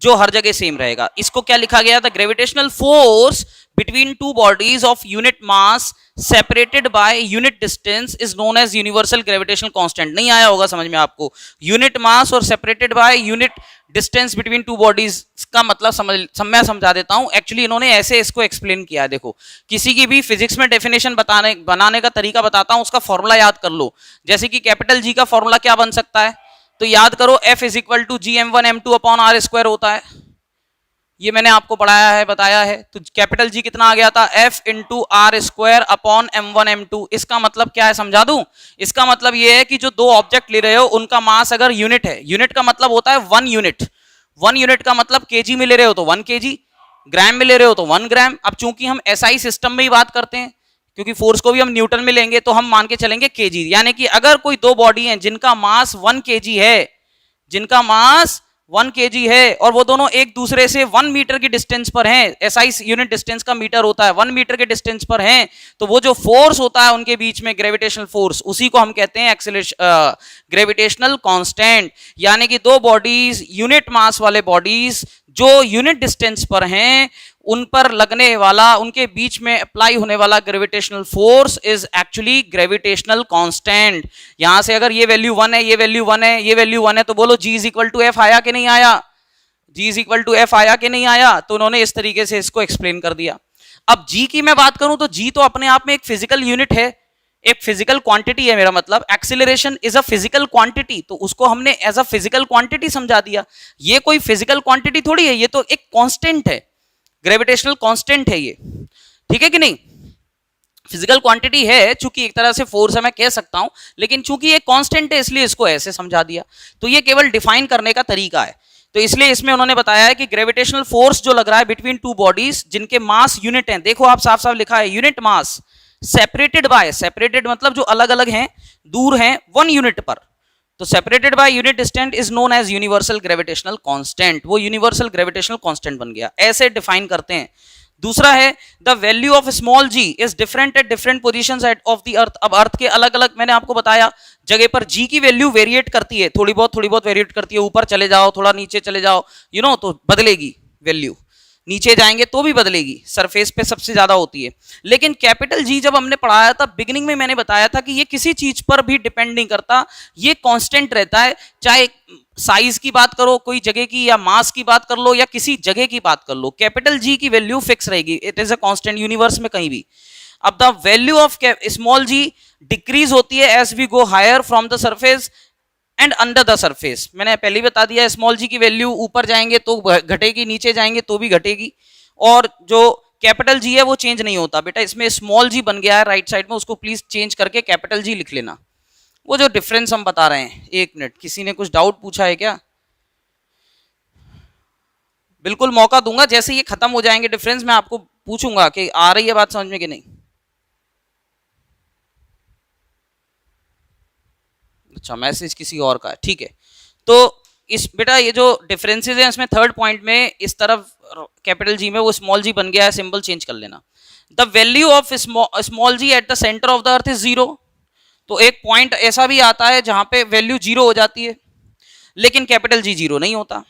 जो हर जगह सेम रहेगा। इसको क्या लिखा गया था, gravitational force between two bodies of unit mass separated by unit distance is known as universal gravitational constant. नहीं आया होगा समझ में आपको, यूनिट मास और separated by unit distance between two bodies का मतलब मैं समझा देता हूं। एक्चुअली इन्होंने ऐसे इसको एक्सप्लेन किया है, देखो किसी की भी फिजिक्स में डेफिनेशन बनाने का तरीका बताता हूं, उसका फॉर्मूला याद कर लो। जैसे कि कैपिटल जी का फॉर्मूला क्या बन सकता है, तो याद करो F is equal to G m one m two upon are square होता है, ये मैंने आपको पढ़ाया है बताया है। तो कैपिटल जी कितना आ गया था, F into are square upon m one m two. इसका मतलब क्या है समझा दूं, इसका मतलब ये है कि जो दो ऑब्जेक्ट ले रहे हो उनका मास अगर यूनिट है, यूनिट का मतलब होता है 1 यूनिट, 1 यूनिट का मतलब केजी में ले रहे हो तो 1 केजी, ग्राम में ले रहे हो तो 1 ग्राम। अब चूंकि हम एसआई सिस्टम में ही बात करते हैं, क्योंकि फोर्स को भी हम न्यूटन में लेंगे तो हम मान के चलेंगे केजी, यानी कि अगर कोई दो बॉडी हैं जिनका मास 1 केजी है, जिनका मास 1 केजी है और वो दोनों एक दूसरे से 1 मीटर की डिस्टेंस पर हैं, एसआई यूनिट डिस्टेंस का मीटर होता है, 1 मीटर के डिस्टेंस पर हैं, तो वो जो फोर्स होता है उनके बीच में ग्रेविटेशनल फोर्स, उसी को हम कहते हैं ग्रेविटेशनल कांस्टेंट। यानी कि दो बॉडीज यूनिट मास वाले बॉडीज जो यूनिट डिस्टेंस पर हैं उन पर लगने वाला, उनके बीच में अप्लाई होने वाला gravitational force is actually gravitational constant. यहां से अगर ये वैल्यू 1 है, ये वैल्यू 1 है, ये वैल्यू 1 है, तो बोलो G is equal to F आया कि नहीं आया, G is equal to F आया कि नहीं आया। तो उन्होंने इस तरीके से इसको एक्सप्लेन कर दिया। अब G की मैं बात करूं तो G तो अपने आप में एक फिजिकल यूनिट है, एक फिजिकल क्वांटिटी है। मेरा मतलब acceleration is a physical quantity, तो उसको हमने एज अ फिजिकल क्वांटिटी समझा दिया। ये कोई फिजिकल क्वांटिटी थोड़ी है, ये तो एक कांस्टेंट है, ग्रेविटेशनल कांस्टेंट है ये, ठीक है कि नहीं। फिजिकल क्वांटिटी है, चूंकि एक तरह से फोर्स है मैं कह सकता हूं, लेकिन चूंकि ये कांस्टेंट है इसलिए इसको ऐसे समझा दिया। तो ये केवल डिफाइन करने का तरीका है। तो इसलिए इसमें उन्होंने बताया है कि ग्रेविटेशनल फोर्स जो लग रहा है बिटवीन टू बॉडीज जिनके मास यूनिट हैं, देखो आप साफ साफ लिखा है unit mass separated bye, separated मतलब जो अलग अलग हैं, दूर हैं 1 यूनिट पर, तो separated by unit distance is known as universal gravitational constant. वो यूनिवर्सल ग्रेविटेशनल कांस्टेंट बन गया, ऐसे डिफाइन करते हैं। दूसरा है the value of small g is different at different positions of the earth. अब अर्थ के अलग अलग, मैंने आपको बताया जगह पर जी की वैल्यू वेरिएट करती है, थोड़ी बहुत वेरिएट करती है, ऊपर चले जाओ, थोड़ा नीचे चले जाओ, तो बदलेगी वैल्यू। नीचे जाएंगे तो भी बदलेगी, सरफेस पे सबसे ज्यादा होती है। लेकिन कैपिटल जी जब हमने पढ़ाया था बिगिनिंग में, मैंने बताया था कि ये किसी चीज पर भी डिपेंड नहीं करता, ये कांस्टेंट रहता है। चाहे साइज की बात करो कोई जगह की, या मास की बात कर लो, या किसी जगह की बात कर लो, कैपिटल जी की वैल्यू फिक्स रहेगी, it is a constant universe में कहीं भी। अब the value of small g decrease होती है as we go higher from the surface and under the surface. मैंने पहले बता दिया, स्मॉल जी की वैल्यू ऊपर जाएंगे तो घटेगी, नीचे जाएंगे तो भी घटेगी। और जो कैपिटल जी है वो चेंज नहीं होता बेटा, इसमें स्मॉल जी बन गया है राइट साइड में, उसको प्लीज चेंज करके कैपिटल जी लिख लेना। वो जो डिफरेंस हम बता रहे हैं, एक मिनट, किसी ने कुछ डाउट पूछा है क्या? बिल्कुल मौका दूंगा, जैसे ये खत्म हो जाएंगे डिफरेंस मैं आपको पूछूंगा कि आ रही है बात समझ में कि नहीं। अच्छा, मैसेज किसी और का है, ठीक है। तो इस बेटा ये जो डिफरेंसेस हैं इसमें थर्ड पॉइंट में इस तरफ कैपिटल जी में वो स्मॉल जी बन गया है, सिंबल चेंज कर लेना। The value of small g at the centre of the earth is zero. तो एक पॉइंट ऐसा भी आता है जहां पे वैल्यू जीरो हो जाती है, लेकिन कैपिटल जी जीरो नहीं होता।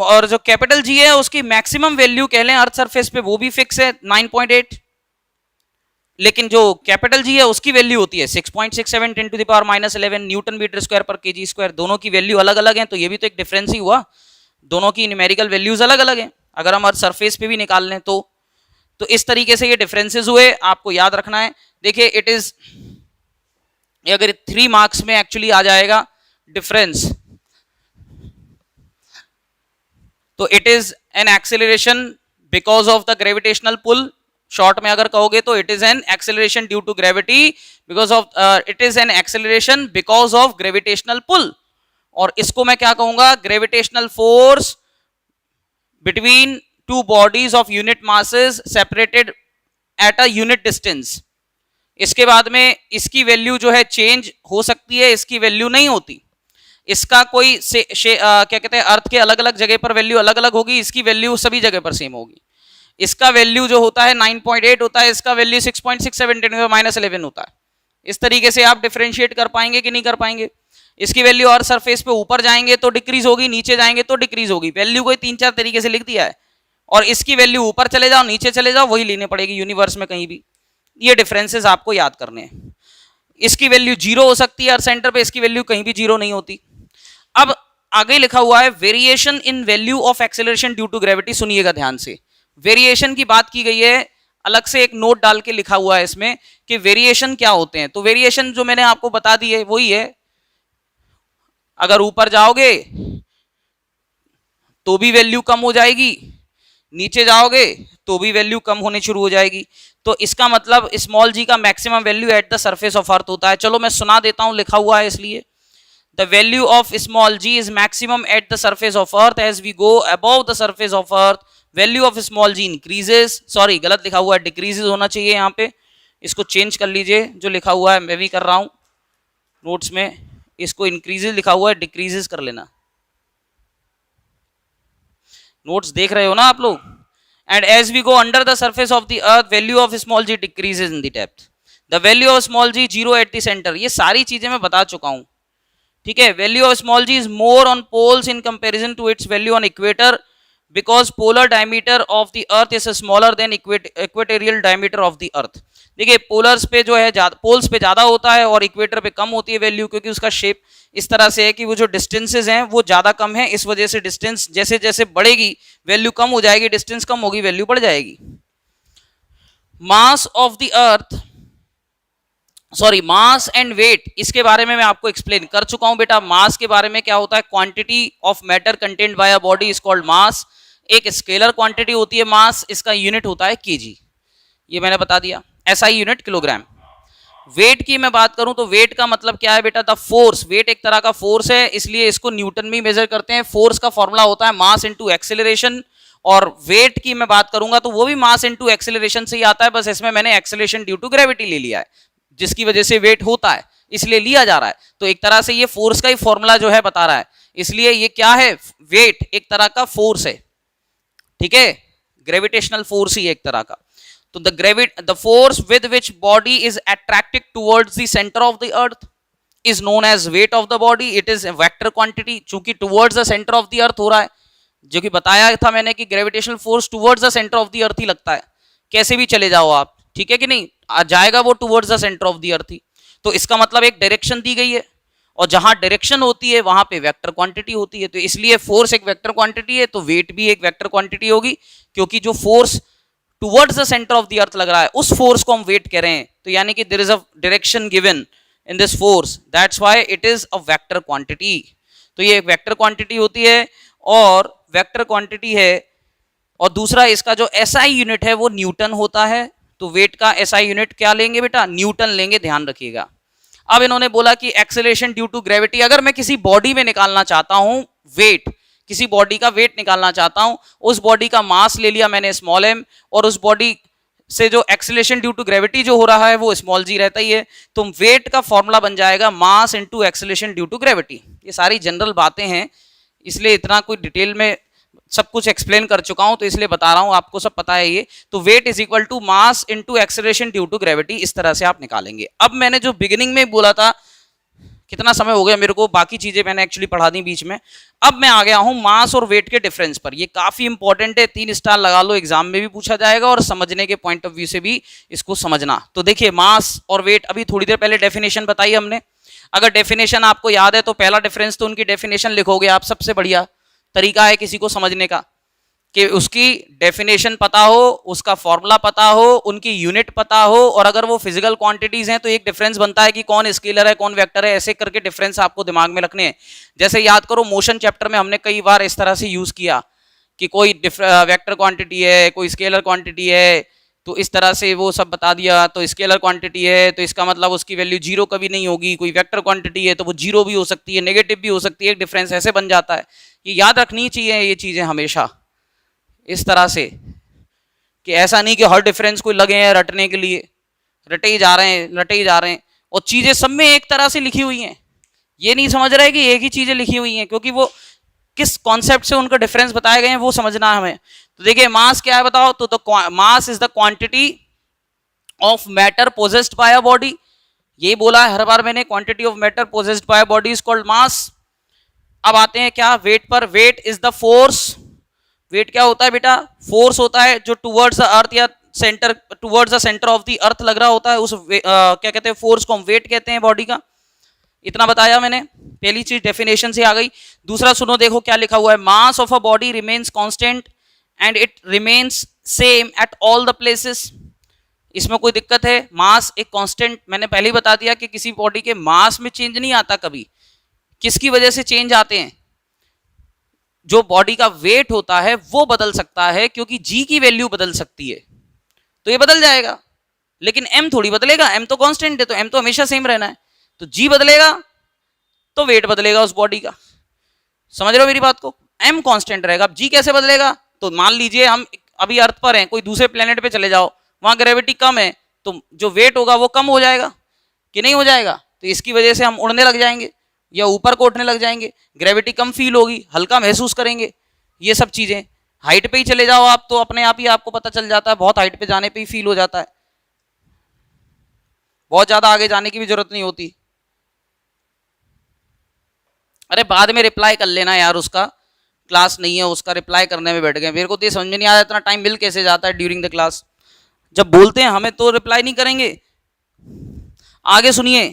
और जो कैपिटल जी है उसकी मैक्सिमम वैल्यू कह लें अर्थ सरफेस पे वो भी फिक्स है 9.8, लेकिन जो कैपिटल जी है उसकी वैल्यू होती है 6.67 10 to the power -11 newton metre square पर केजी स्क्वायर। दोनों की वैल्यू अलग अलग है, तो ये भी तो एक डिफरेंस ही हुआ, दोनों की न्यूमेरिकल वैल्यूज अलग अलग है अगर हम अर्थ सरफेस पे भी निकाल लें तो इस तरीके से ये डिफरेंसेस हुए, आपको याद रखना है। देखिए इट इज, अगर 3 मार्क्स में एक्चुअली आ जाएगा डिफरेंस, तो it is an acceleration because of the gravitational pull. Short में अगर कहोगे तो it is an acceleration due to gravity because of, it is an acceleration because of gravitational pull. और इसको मैं क्या कहूंगा, gravitational force between two bodies of unit masses separated at a unit distance. इसके बाद में इसकी वैल्यू जो है चेंज हो सकती है, इसकी वैल्यू नहीं होती। इसका कोई क्या कहते हैं, अर्थ के अलग अलग जगह पर वैल्यू अलग अलग होगी, इसकी वैल्यू सभी जगह पर सेम होगी। इसका वैल्यू जो होता है 9.8 होता है, इसका वैल्यू 6.67 -11 होता है। इस तरीके से आप डिफरेंशिएट कर पाएंगे कि नहीं कर पाएंगे। इसकी वैल्यू और सरफेस पे ऊपर जाएंगे तो डिक्रीज होगी, नीचे जाएंगे तो डिक्रीज होगी। वैल्यू को 3-4 तरीके से लिख दिया है, और इसकी वैल्यू ऊपर चले जाओ नीचे चले जाओ वही लेने पड़ेगी यूनिवर्स में कहीं भी। ये डिफरेंसेस आपको याद करने हैं। इसकी वैल्यू जीरो हो सकती है और सेंटर पे इसकी वैल्यू कहीं भी जीरो नहीं होती। अब आगे लिखा हुआ है variation in value of acceleration due to gravity. सुनिएगा ध्यान से, वेरिएशन की बात की गई है, अलग से एक नोट डाल के लिखा हुआ है इसमें कि वेरिएशन क्या होते हैं। तो वेरिएशन जो मैंने आपको बता दी है वही है, अगर ऊपर जाओगे तो भी वैल्यू कम हो जाएगी, नीचे जाओगे तो भी वैल्यू कम होने शुरू हो जाएगी। तो इसका मतलब स्मॉल जी का maximum value at the surface of earth होता है। चलो मैं सुना देता हूं, लिखा हुआ है इसलिए। The value of small g is maximum at the surface of earth as we go above the surface of earth value of small g increases, sorry गलत लिखा हुआ है, decreases होना चाहिए यहाँ पे, इसको चेंज कर लीजिए। जो लिखा हुआ है मैं भी कर रहा हूँ नोट्स में, इसको increases लिखा हुआ है, decreases कर लेना। नोट्स देख रहे हो ना आप लोग। and as we go under the surface of the earth value of small g decreases in the depth, the value of small g 0 at the center। ये सारी चीजें मैं बता चुका हूँ, ठीक है। Value of small g is more on poles in comparison to its value on equator because polar diameter of the earth is smaller than equatorial diameter of the earth. देखिए पोलर्स पे जो है पोल्स पे ज्यादा होता है और equator पे कम होती है वैल्यू, क्योंकि उसका शेप इस तरह से है कि वो जो डिस्टेंसेज हैं वो ज्यादा कम है, इस वजह से डिस्टेंस जैसे जैसे बढ़ेगी वैल्यू कम हो जाएगी, डिस्टेंस कम होगी वैल्यू बढ़ जाएगी। Mass of the earth, sorry mass and weight, इसके बारे में मैं आपको एक्सप्लेन कर चुका हूं बेटा। मास के बारे में क्या होता है, quantity of matter contained by a body is called mass. एक स्केलर क्वांटिटी होती है मास, इसका यूनिट होता है केजी, ये मैंने बता दिया। SI unit kilogram. वेट की मैं बात करूं तो वेट का मतलब क्या है बेटा, द फोर्स। वेट एक तरह का फोर्स है, इसलिए इसको न्यूटन में मेजर करते हैं। फोर्स का फॉर्मूला होता है मास इनटू एक्सेलरेशन। और वेट की मैं बात करूंगा तो वो भी मास इनटू एक्सेलरेशन से ही आता है, बस इसमें मैंने एक्सेलरेशन ड्यू टू ग्रेविटी ले लिया है, जिसकी वजह से वेट होता है इसलिए लिया जा रहा है। तो एक तरह से ये फोर्स का ही फॉर्मूला जो है बता रहा है, इसलिए ये क्या है, वेट एक तरह का फोर्स है, ठीक है, ग्रेविटेशनल फोर्स ही एक तरह का। तो the force with which body is attracted towards the centre of the earth is known as weight of the body. It is vector quantity, चूंकि towards the centre of the earth हो रहा है, जो कि बताया था मैंने कि gravitational force towards the centre of the earth ही लगता है, कैसे भी चले जाओ आप, ठीक है कि नहीं, आ जाएगा वो towards the centre of the earth ही। तो इसका मतलब एक डायरेक्शन दी गई है, और जहां डायरेक्शन होती है वहां पे वेक्टर क्वांटिटी होती है, तो इसलिए फोर्स एक वेक्टर क्वांटिटी है, तो वेट भी एक वेक्टर क्वांटिटी होगी, क्योंकि जो force towards the centre of the अर्थ लग रहा है उस फोर्स को हम वेट कह रहे हैं, तो यानी कि there is a direction given in this force, that's why it is a vector quantity. तो ये एक वेक्टर क्वांटिटी होती है, और वेक्टर क्वांटिटी है, और दूसरा इसका जो एसआई यूनिट है वो न्यूटन होता है। तो वेट का एसआई यूनिट क्या लेंगे बेटा, न्यूटन लेंगे, ध्यान रखिएगा। अब इन्होंने बोला कि एक्सेलरेशन ड्यू टू ग्रेविटी, अगर मैं किसी बॉडी में निकालना चाहता हूं वेट, किसी बॉडी का वेट निकालना चाहता हूं, उस बॉडी का मास ले लिया मैंने स्मॉल m, और उस बॉडी से जो एक्सेलरेशन ड्यू टू ग्रेविटी जो हो रहा है वो स्मॉल g रहता ही है, तो वेट का फॉर्मूला बन जाएगा mass into acceleration due to gravity. ये सारी जनरल बातें हैं, इसलिए इतना कोई डिटेल में सब कुछ एक्सप्लेन कर चुका हूं, तो इसलिए बता रहा हूं, आपको सब पता है ये। तो weight is equal to mass into acceleration due to gravity, इस तरह से आप निकालेंगे। अब मैंने जो बिगिनिंग में बोला था, कितना समय हो गया मेरे को, बाकी चीजें मैंने एक्चुअली पढ़ा दी बीच में। अब मैं आ गया हूं मास और वेट के डिफरेंस पर, ये काफी इंपॉर्टेंट है, 3 स्टार लगा लो, एग्जाम में भी पूछा जाएगा और समझने के पॉइंट ऑफ व्यू से भी इसको समझना। तो देखिए मास और वेट, अभी थोड़ी देर पहले डेफिनेशन बताई हमने, अगर डेफिनेशन आपको याद है तो पहला डिफरेंस तो उनकी डेफिनेशन लिखोगे आप, सबसे बढ़िया तरीका है किसी को समझने का कि उसकी डेफिनेशन पता हो, उसका फॉर्मूला पता हो, उनकी यूनिट पता हो, और अगर वो फिजिकल क्वांटिटीज हैं तो एक डिफरेंस बनता है कि कौन स्केलर है कौन वेक्टर है, ऐसे करके डिफरेंस आपको दिमाग में रखने हैं। जैसे याद करो मोशन चैप्टर में हमने कई बार इस तरह से यूज किया कि कोई वेक्टर क्वांटिटी है, कोई स्केलर क्वांटिटी है, तो इस तरह से वो सब बता दिया। तो स्केलर क्वांटिटी है तो इसका मतलब उसकी वैल्यू 0 कभी नहीं होगी, कोई वेक्टर क्वांटिटी है तो वो 0 भी हो सकती है, नेगेटिव भी हो सकती है, एक डिफरेंस ऐसे बन जाता है। ये याद रखनी चाहिए ये चीजें हमेशा इस तरह से, कि ऐसा नहीं कि हर डिफरेंस कोई लगे हैं रटने के लिए, रटे ही जा रहे हैं रटे ही जा रहे हैं, और चीजें सब में एक तरह से लिखी हुई हैं, ये नहीं समझ रहे कि एक ही चीजें लिखी हुई हैं, क्योंकि वो किस कॉन्सेप्ट से उनका डिफरेंस बताए गए हैं वो समझना है हमें। तो देखिए मास क्या है बताओ, तो mass is the quantity of matter possessed by a body, ये बोला है हर बार मैंने, quantity of matter possessed by a body is called mass. अब आते हैं क्या वेट पर, weight is the force, weight क्या होता है बेटा, फोर्स होता है जो टुवर्ड्स द अर्थ या centre, towards the centre of the अर्थ लग रहा होता है, उस क्या कहते हैं फोर्स को हम वेट कहते हैं बॉडी का। इतना बताया मैंने, पहली चीज डेफिनेशन से आ गई। दूसरा सुनो, देखो क्या लिखा हुआ है, mass of a body remains constant and it remains same at all the places. इसमें कोई दिक्कत है, मास एक कांस्टेंट, मैंने पहले ही बता दिया कि किसी बॉडी के मास में चेंज नहीं आता कभी, किसकी वजह से चेंज आते हैं, जो बॉडी का वेट होता है वो बदल सकता है, क्योंकि जी की वैल्यू बदल सकती है तो ये बदल जाएगा, लेकिन एम थोड़ी बदलेगा, एम तो कांस्टेंट है तो एम तो हमेशा सेम रहना है, तो जी बदलेगा तो वेट बदलेगा उस बॉडी का, समझ रहे हो मेरी बात को, एम कांस्टेंट रहेगा। अब जी कैसे बदलेगा, तो मान लीजिए हम अभी अर्थ पर हैं, कोई दूसरे प्लेनेट पे चले जाओ, वहां ग्रेविटी कम है तो जो वेट होगा वो कम हो जाएगा कि नहीं हो जाएगा, तो इसकी वजह से हम उड़ने लग जाएंगे या ऊपर को उठने लग जाएंगे, ग्रेविटी कम फील होगी, हल्का महसूस करेंगे, ये सब चीजें। हाइट पे ही चले जाओ आप तो अपने आप ही आपको पता चल जाता है, बहुत हाइट पे जाने पे ही फील हो जाता है, बहुत ज्यादा आगे जाने की भी जरूरत नहीं होती। अरे बाद में रिप्लाई कर लेना यार, उसका क्लास नहीं है, उसका रिप्लाई करने में बैठ गए, मेरे को तो ये समझ में नहीं आता इतना टाइम मिल कैसे जाता है ड्यूरिंग द क्लास, जब बोलते हैं हमें तो रिप्लाई नहीं करेंगे। आगे सुनिए,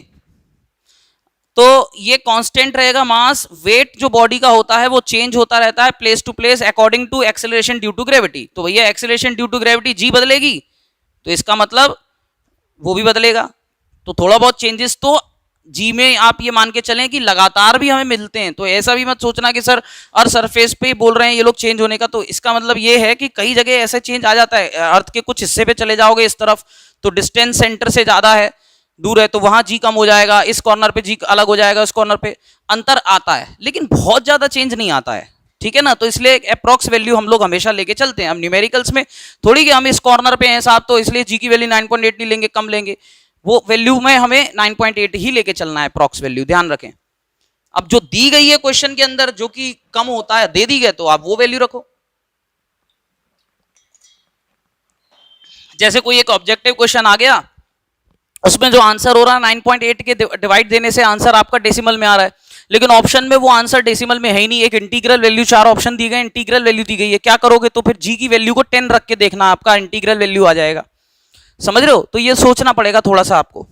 तो ये कांस्टेंट रहेगा मास, वेट जो बॉडी का होता है वो चेंज होता रहता है place to place according to acceleration due to gravity. तो भैया acceleration due to gravity g बदलेगी तो इसका मतलब वो भी बदलेगा, तो थोड़ा बहुत चेंजेस तो जी में आप ये मान के चलें कि लगातार भी हमें मिलते हैं, तो ऐसा भी मत सोचना कि सर अर्थ सरफेस पे बोल रहे हैं ये लोग चेंज होने का, तो इसका मतलब ये है कि कई जगह ऐसे चेंज आ जाता है, अर्थ के कुछ हिस्से पे चले जाओगे इस तरफ तो डिस्टेंस सेंटर से ज्यादा है, दूर है तो वहां जी कम हो जाएगा, इस कॉर्नर पे जी अलग हो जाएगा, इस कॉर्नर पे अंतर आता है, लेकिन बहुत ज्यादा चेंज नहीं आता है, ठीक है ना। तो इसलिए अप्रॉक्स वैल्यू हम लोग हमेशा लेके चलते हैं, हम न्यूमेरिकल्स में थोड़ी कि हम इस कॉर्नर पे हैं साहब तो इसलिए जी की वैल्यू 9.8 नहीं लेंगे, कम लेंगे, वो वैल्यू में हमें 9.8 ही लेके चलना है अप्रॉक्स वैल्यू, ध्यान रखें। अब जो दी गई है क्वेश्चन के अंदर जो कि कम होता है दे दी गए तो आप वो वैल्यू रखो। जैसे कोई एक ऑब्जेक्टिव क्वेश्चन आ गया, उसमें जो आंसर हो रहा है 9.8 के डिवाइड देने से आंसर आपका डेसिमल में आ रहा है, लेकिन ऑप्शन में वो आंसर डेसिमल में है ही नहीं। एक इंटीग्रल वैल्यू, 4 ऑप्शन दी गए, इंटीग्रल वैल्यू दी गई है, क्या करोगे? तो फिर जी की वैल्यू को 10 रख के देखना, आपका इंटीग्रल वैल्यू आ जाएगा। समझ रहे हो? तो ये सोचना पड़ेगा थोड़ा सा आपको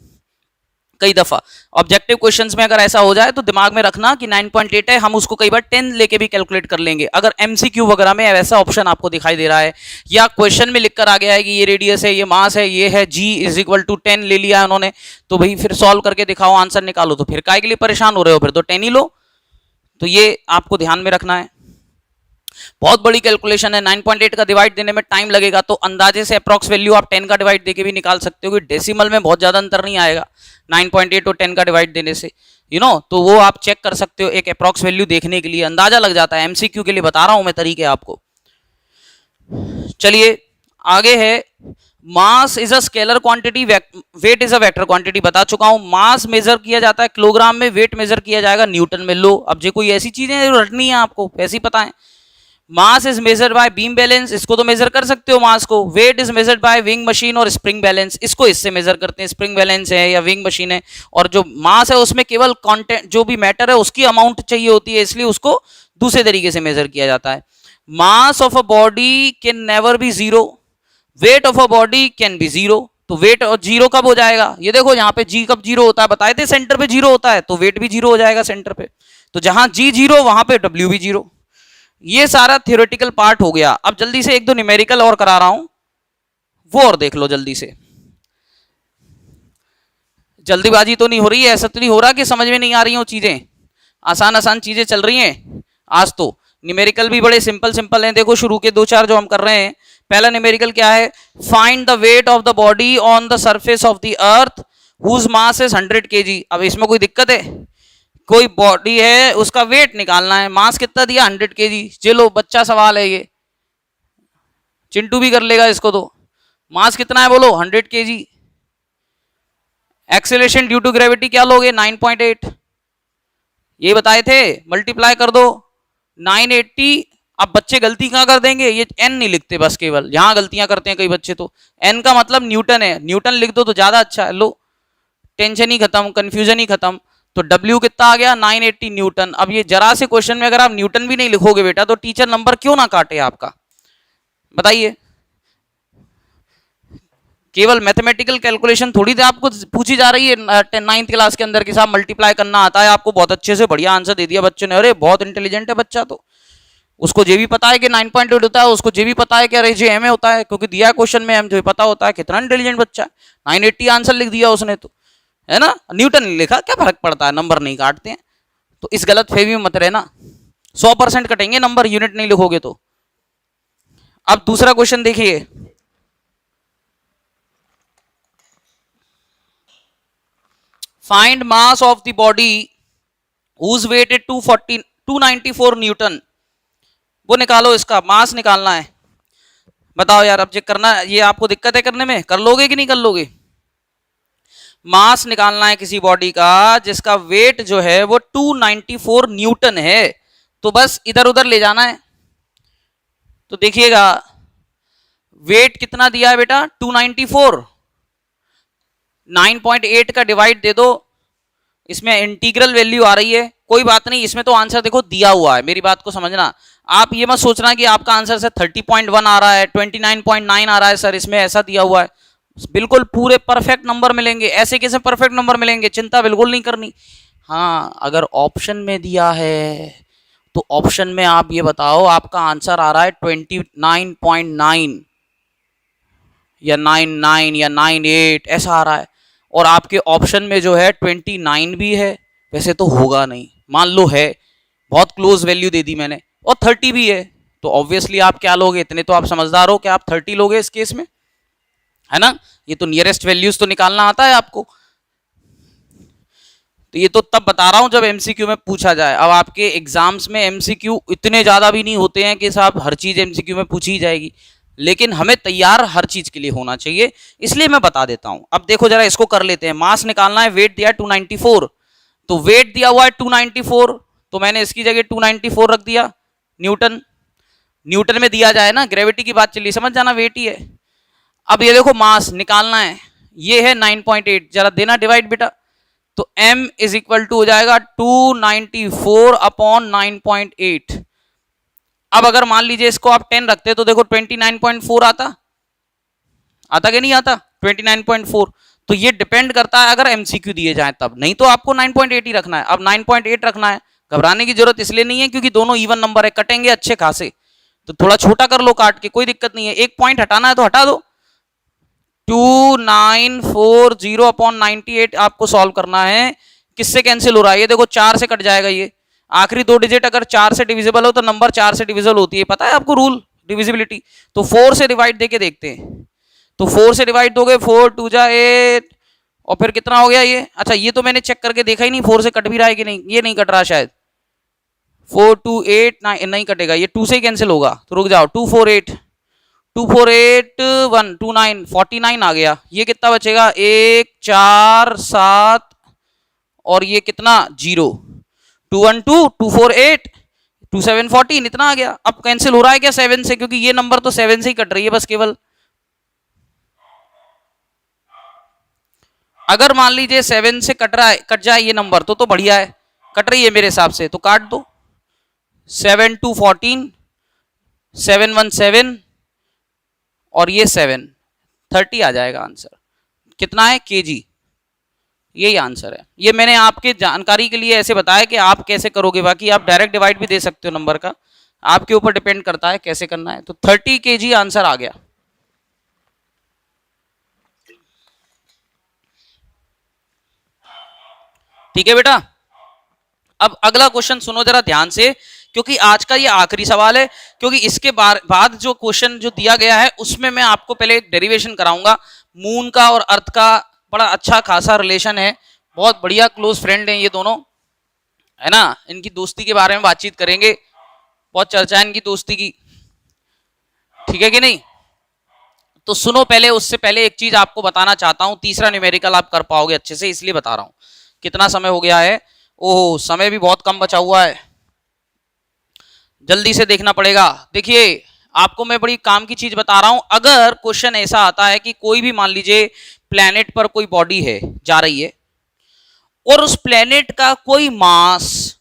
कई दफा। ऑब्जेक्टिव क्वेश्चंस में अगर ऐसा हो जाए तो दिमाग में रखना कि 9.8 है, हम उसको कई बार 10 लेके भी कैलकुलेट कर लेंगे। अगर एमसीक्यू वगैरह में ऐसा ऑप्शन आपको दिखाई दे रहा है या क्वेश्चन में लिखकर आ गया है कि ये रेडियस है, ये मास है, ये है जी इज इक्वल टू 10 ले लिया है उन्होंने, तो भाई फिर सॉल्व करके दिखाओ, आंसर निकालो, तो फिर काय के लिए परेशान हो रहे हो? फिर तो 10 ही लो। तो ये आपको ध्यान में रखना है। बहुत बड़ी कैलकुलेशन है, 9.8 का डिवाइड देने में टाइम लगेगा, तो अंदाजे से अप्रॉक्स वैल्यू आप 10 का डिवाइड देके भी निकाल सकते हो कि डेसिमल में बहुत ज्यादा अंतर नहीं आएगा 9.8 और 10 का डिवाइड देने से, तो वो आप चेक कर सकते हो एक अप्रॉक्स वैल्यू देखने के लिए, अंदाजा लग जाता है। एमसीक्यू के लिए बता रहा हूं मैं तरीके आपको। चलिए आगे है, mass is a scalar quantity, weight is a vector quantity, बता चुका हूं। मास मेजर किया जाता है किलोग्राम में, वेट मेजर किया जाएगा न्यूटन में। लो अब जो कोई ऐसी चीजें रटनी है आपको, ऐसी पता है। Mass is measured by beam balance, इसको तो मेजर कर सकते हो मास को। Weight is measured by weighing machine और स्प्रिंग बैलेंस, इसको इससे मेजर करते हैं, स्प्रिंग बैलेंस है या विंग मशीन है। और जो मास है उसमें केवल कंटेंट, जो भी मैटर है उसकी अमाउंट चाहिए होती है, इसलिए उसको दूसरे तरीके से मेजर किया जाता है। Mass of a body can never be zero, weight of a body can be zero. तो वेट और जीरो कब हो जाएगा? ये देखो यहाँ पे जी कब जीरो होता है, बताए थे सेंटर पे जीरो होता है, तो वेट भी जीरो हो जाएगा सेंटर पे। तो जहां जी जीरो वहां पे डब्ल्यू भी जीरो। ये सारा थियोरेटिकल पार्ट हो गया। अब जल्दी से एक दो न्यूमेरिकल और करा रहा हूं, वो और देख लो जल्दी से। जल्दीबाजी तो नहीं हो रही है, ऐसा तो नहीं हो रहा कि समझ में नहीं आ रही हो चीजें? आसान आसान चीजें चल रही हैं आज तो। न्यूमेरिकल भी बड़े सिंपल सिंपल हैं, देखो शुरू के 2-4 जो हम कर रहे हैं। पहला न्यूमेरिकल क्या है? Find the weight of the body on the surface of the earth whose mass is 100 kg। अब इसमें कोई दिक्कत है? कोई बॉडी है उसका वेट निकालना है, मास कितना दिया? 100 kg। चलो बच्चा सवाल है ये, चिंटू भी कर लेगा इसको। तो मास कितना है बोलो? 100 kg। Acceleration due to gravity क्या लोगे? 9.8, ये बताए थे, मल्टीप्लाई कर दो 980। अब बच्चे गलती कहां कर देंगे? ये एन नहीं लिखते बस, केवल यहां गलतियां करते हैं कई बच्चे। तो एन का मतलब न्यूटन है, न्यूटन लिख दो तो ज्यादा अच्छा है। लो टेंशन ही खत्म, कंफ्यूजन ही खत्म। तो W कितना आ गया? 980 न्यूटन। अब ये जरा से क्वेश्चन में अगर आप न्यूटन भी नहीं लिखोगे बेटा, तो टीचर नंबर क्यों ना काटे आपका? बताइए। केवल मैथमेटिकल कैलकुलेशन थोड़ी देर आपको पूछी जा रही है 9th क्लास के अंदर कि साहब मल्टीप्लाई करना आता है आपको, बहुत अच्छे से बढ़िया आंसर दे दिया बच्चे ने, अरे बहुत इंटेलिजेंट है बच्चा। तो उसको ये भी पता है कि 9.8 होता है, उसको ये भी पता है कि अरे जो एम होता है, क्योंकि दिया क्वेश्चन में एम जो पता होता है। कितना इंटेलिजेंट बच्चा है, 980 आंसर लिख दिया उसने, तो है ना। न्यूटन नहीं लिखा, क्या फर्क पड़ता है, नंबर नहीं काटते हैं। तो इस गलत फहमी में मत रहना, 100% कटेंगे नंबर यूनिट नहीं लिखोगे तो। अब दूसरा क्वेश्चन देखिए, find mass of the body whose weight is 294 newton. वो निकालो, इसका मास निकालना है। बताओ यार, अब ये करना, ये आपको दिक्कत है करने में? कर लोगे कि नहीं कर लोगे? मास निकालना है किसी बॉडी का जिसका वेट जो है वो 294 न्यूटन है। तो बस इधर उधर ले जाना है। तो देखिएगा वेट कितना दिया है बेटा? 294, 9.8 का डिवाइड दे दो, इसमें इंटीग्रल वैल्यू आ रही है, कोई बात नहीं, इसमें तो आंसर देखो दिया हुआ है, मेरी बात को समझना। आप ये मत सोचना कि आपका आंसर सर 30.1 आ रहा है, 29.9 आ रहा है सर, इसमें ऐसा दिया हुआ है। बिल्कुल पूरे परफेक्ट नंबर मिलेंगे, ऐसे कैसे परफेक्ट नंबर मिलेंगे, चिंता बिल्कुल नहीं करनी। हाँ, अगर ऑप्शन में दिया है तो ऑप्शन में आप ये बताओ आपका आंसर आ रहा है 29.9 या 99 या 98 ऐसा आ रहा है, और आपके ऑप्शन में जो है 29 भी है, वैसे तो होगा नहीं, मान लो है, बहुत क्लोज वैल्यू दे दी मैंने, और 30 भी है, तो ऑब्वियसली आप क्या लोगे? इतने तो आप समझदार हो कि आप 30 लोगे इस केस में, है ना। ये तो नियरेस्ट वैल्यूज तो निकालना आता है आपको। तो ये तो तब बता रहा हूं जब एमसीक्यू में पूछा जाए। अब आपके एग्जाम्स में एमसीक्यू इतने ज्यादा भी नहीं होते हैं कि साहब हर चीज एमसीक्यू में पूछी जाएगी, लेकिन हमें तैयार हर चीज के लिए होना चाहिए, इसलिए मैं बता देता हूं। अब देखो जरा इसको कर लेते हैं। मास निकालना है, वेट दिया है 294, तो वेट दिया हुआ है 294, तो मैंने इसकी जगह 294 रख दिया न्यूटन। न्यूटन में दिया जाए ना, ग्रेविटी की बात चली, समझ जाना वेट ही है। अब ये देखो मास निकालना है, ये है 9.8, जरा देना डिवाइड बेटा, तो m इज इक्वल टू हो जाएगा 294 अपॉन 9.8। अब अगर मान लीजिए इसको आप 10 रखते तो देखो 29.4 आता कि नहीं आता 29.4। तो ये डिपेंड करता है अगर एमसीक्यू दिए जाए तब, नहीं तो आपको 9.8 ही रखना है। अब 9.8 रखना है, घबराने की जरूरत इसलिए नहीं है क्योंकि दोनों इवन नंबर है, कटेंगे अच्छे खासे, तो थोड़ा छोटा कर लो काट के, कोई दिक्कत नहीं है। एक पॉइंट हटाना है तो हटा दो। 2940 अपॉन 98 आपको सॉल्व करना है। किससे कैंसिल हो रहा है ये देखो, 4 से कट जाएगा ये, आखिरी 2 डिजिट अगर 4 से डिविजिबल हो तो नंबर 4 से डिविजिबल होती है, पता है आपको रूल डिविजिबिलिटी। तो 4 से डिवाइड देके देखते हैं, तो 4 से डिवाइड दोगे 4 2 जा 8 और फिर कितना हो गया ये। अच्छा ये तो मैंने चेक करके देखा ही नहीं 4 से कट भी रहा है कि नहीं, ये नहीं कट रहा शायद। 4 2 8 नहीं कटेगा ये, 2 से ही कैंसिल होगा, तो रुक जाओ। 2 4 8 2 4 8 1 2 9 49 आ गया। ये कितना बचेगा 1 4 7 और ये कितना 0 2 1 2 2 4 8 2 7 14 इतना आ गया। अब कैंसिल हो रहा है क्या 7 से, क्योंकि ये नंबर तो 7 से ही कट रही है बस केवल। अगर मान लीजिए 7 से कट रहा है, कट जाए ये नंबर तो बढ़िया है, कट रही है मेरे हिसाब से तो काट दो। 7 2 14 7 1 7 और ये 7 30 आ जाएगा आंसर। कितना है केजी, यही आंसर है। ये मैंने आपके जानकारी के लिए ऐसे बताया कि आप कैसे करोगे, बाकी आप डायरेक्ट डिवाइड भी दे सकते हो नंबर का, आपके ऊपर डिपेंड करता है कैसे करना है। तो 30 केजी आंसर आ गया। ठीक है बेटा, अब अगला क्वेश्चन सुनो जरा ध्यान से, क्योंकि आज का ये आखिरी सवाल है, क्योंकि इसके बाद जो क्वेश्चन जो दिया गया है उसमें मैं आपको पहले एक डेरिवेशन कराऊंगा। मून का और अर्थ का बड़ा अच्छा खासा रिलेशन है, बहुत बढ़िया क्लोज फ्रेंड हैं ये दोनों, है ना। इनकी दोस्ती के बारे में बातचीत करेंगे, बहुत चर्चा है इनकी दोस्ती की, ठीक है कि नहीं। तो सुनो पहले, उससे पहले एक चीज आपको बताना चाहता हूं, तीसरा न्यूमेरिकल आप कर पाओगे अच्छे से इसलिए बता रहा हूं। कितना समय हो गया है, ओह समय भी बहुत कम बचा हुआ है, जल्दी से देखना पड़ेगा। देखिए आपको मैं बड़ी काम की चीज बता रहा हूं। अगर क्वेश्चन ऐसा आता है कि कोई भी मान लीजिए प्लेनेट पर कोई बॉडी है जा रही है और उस प्लेनेट का कोई मास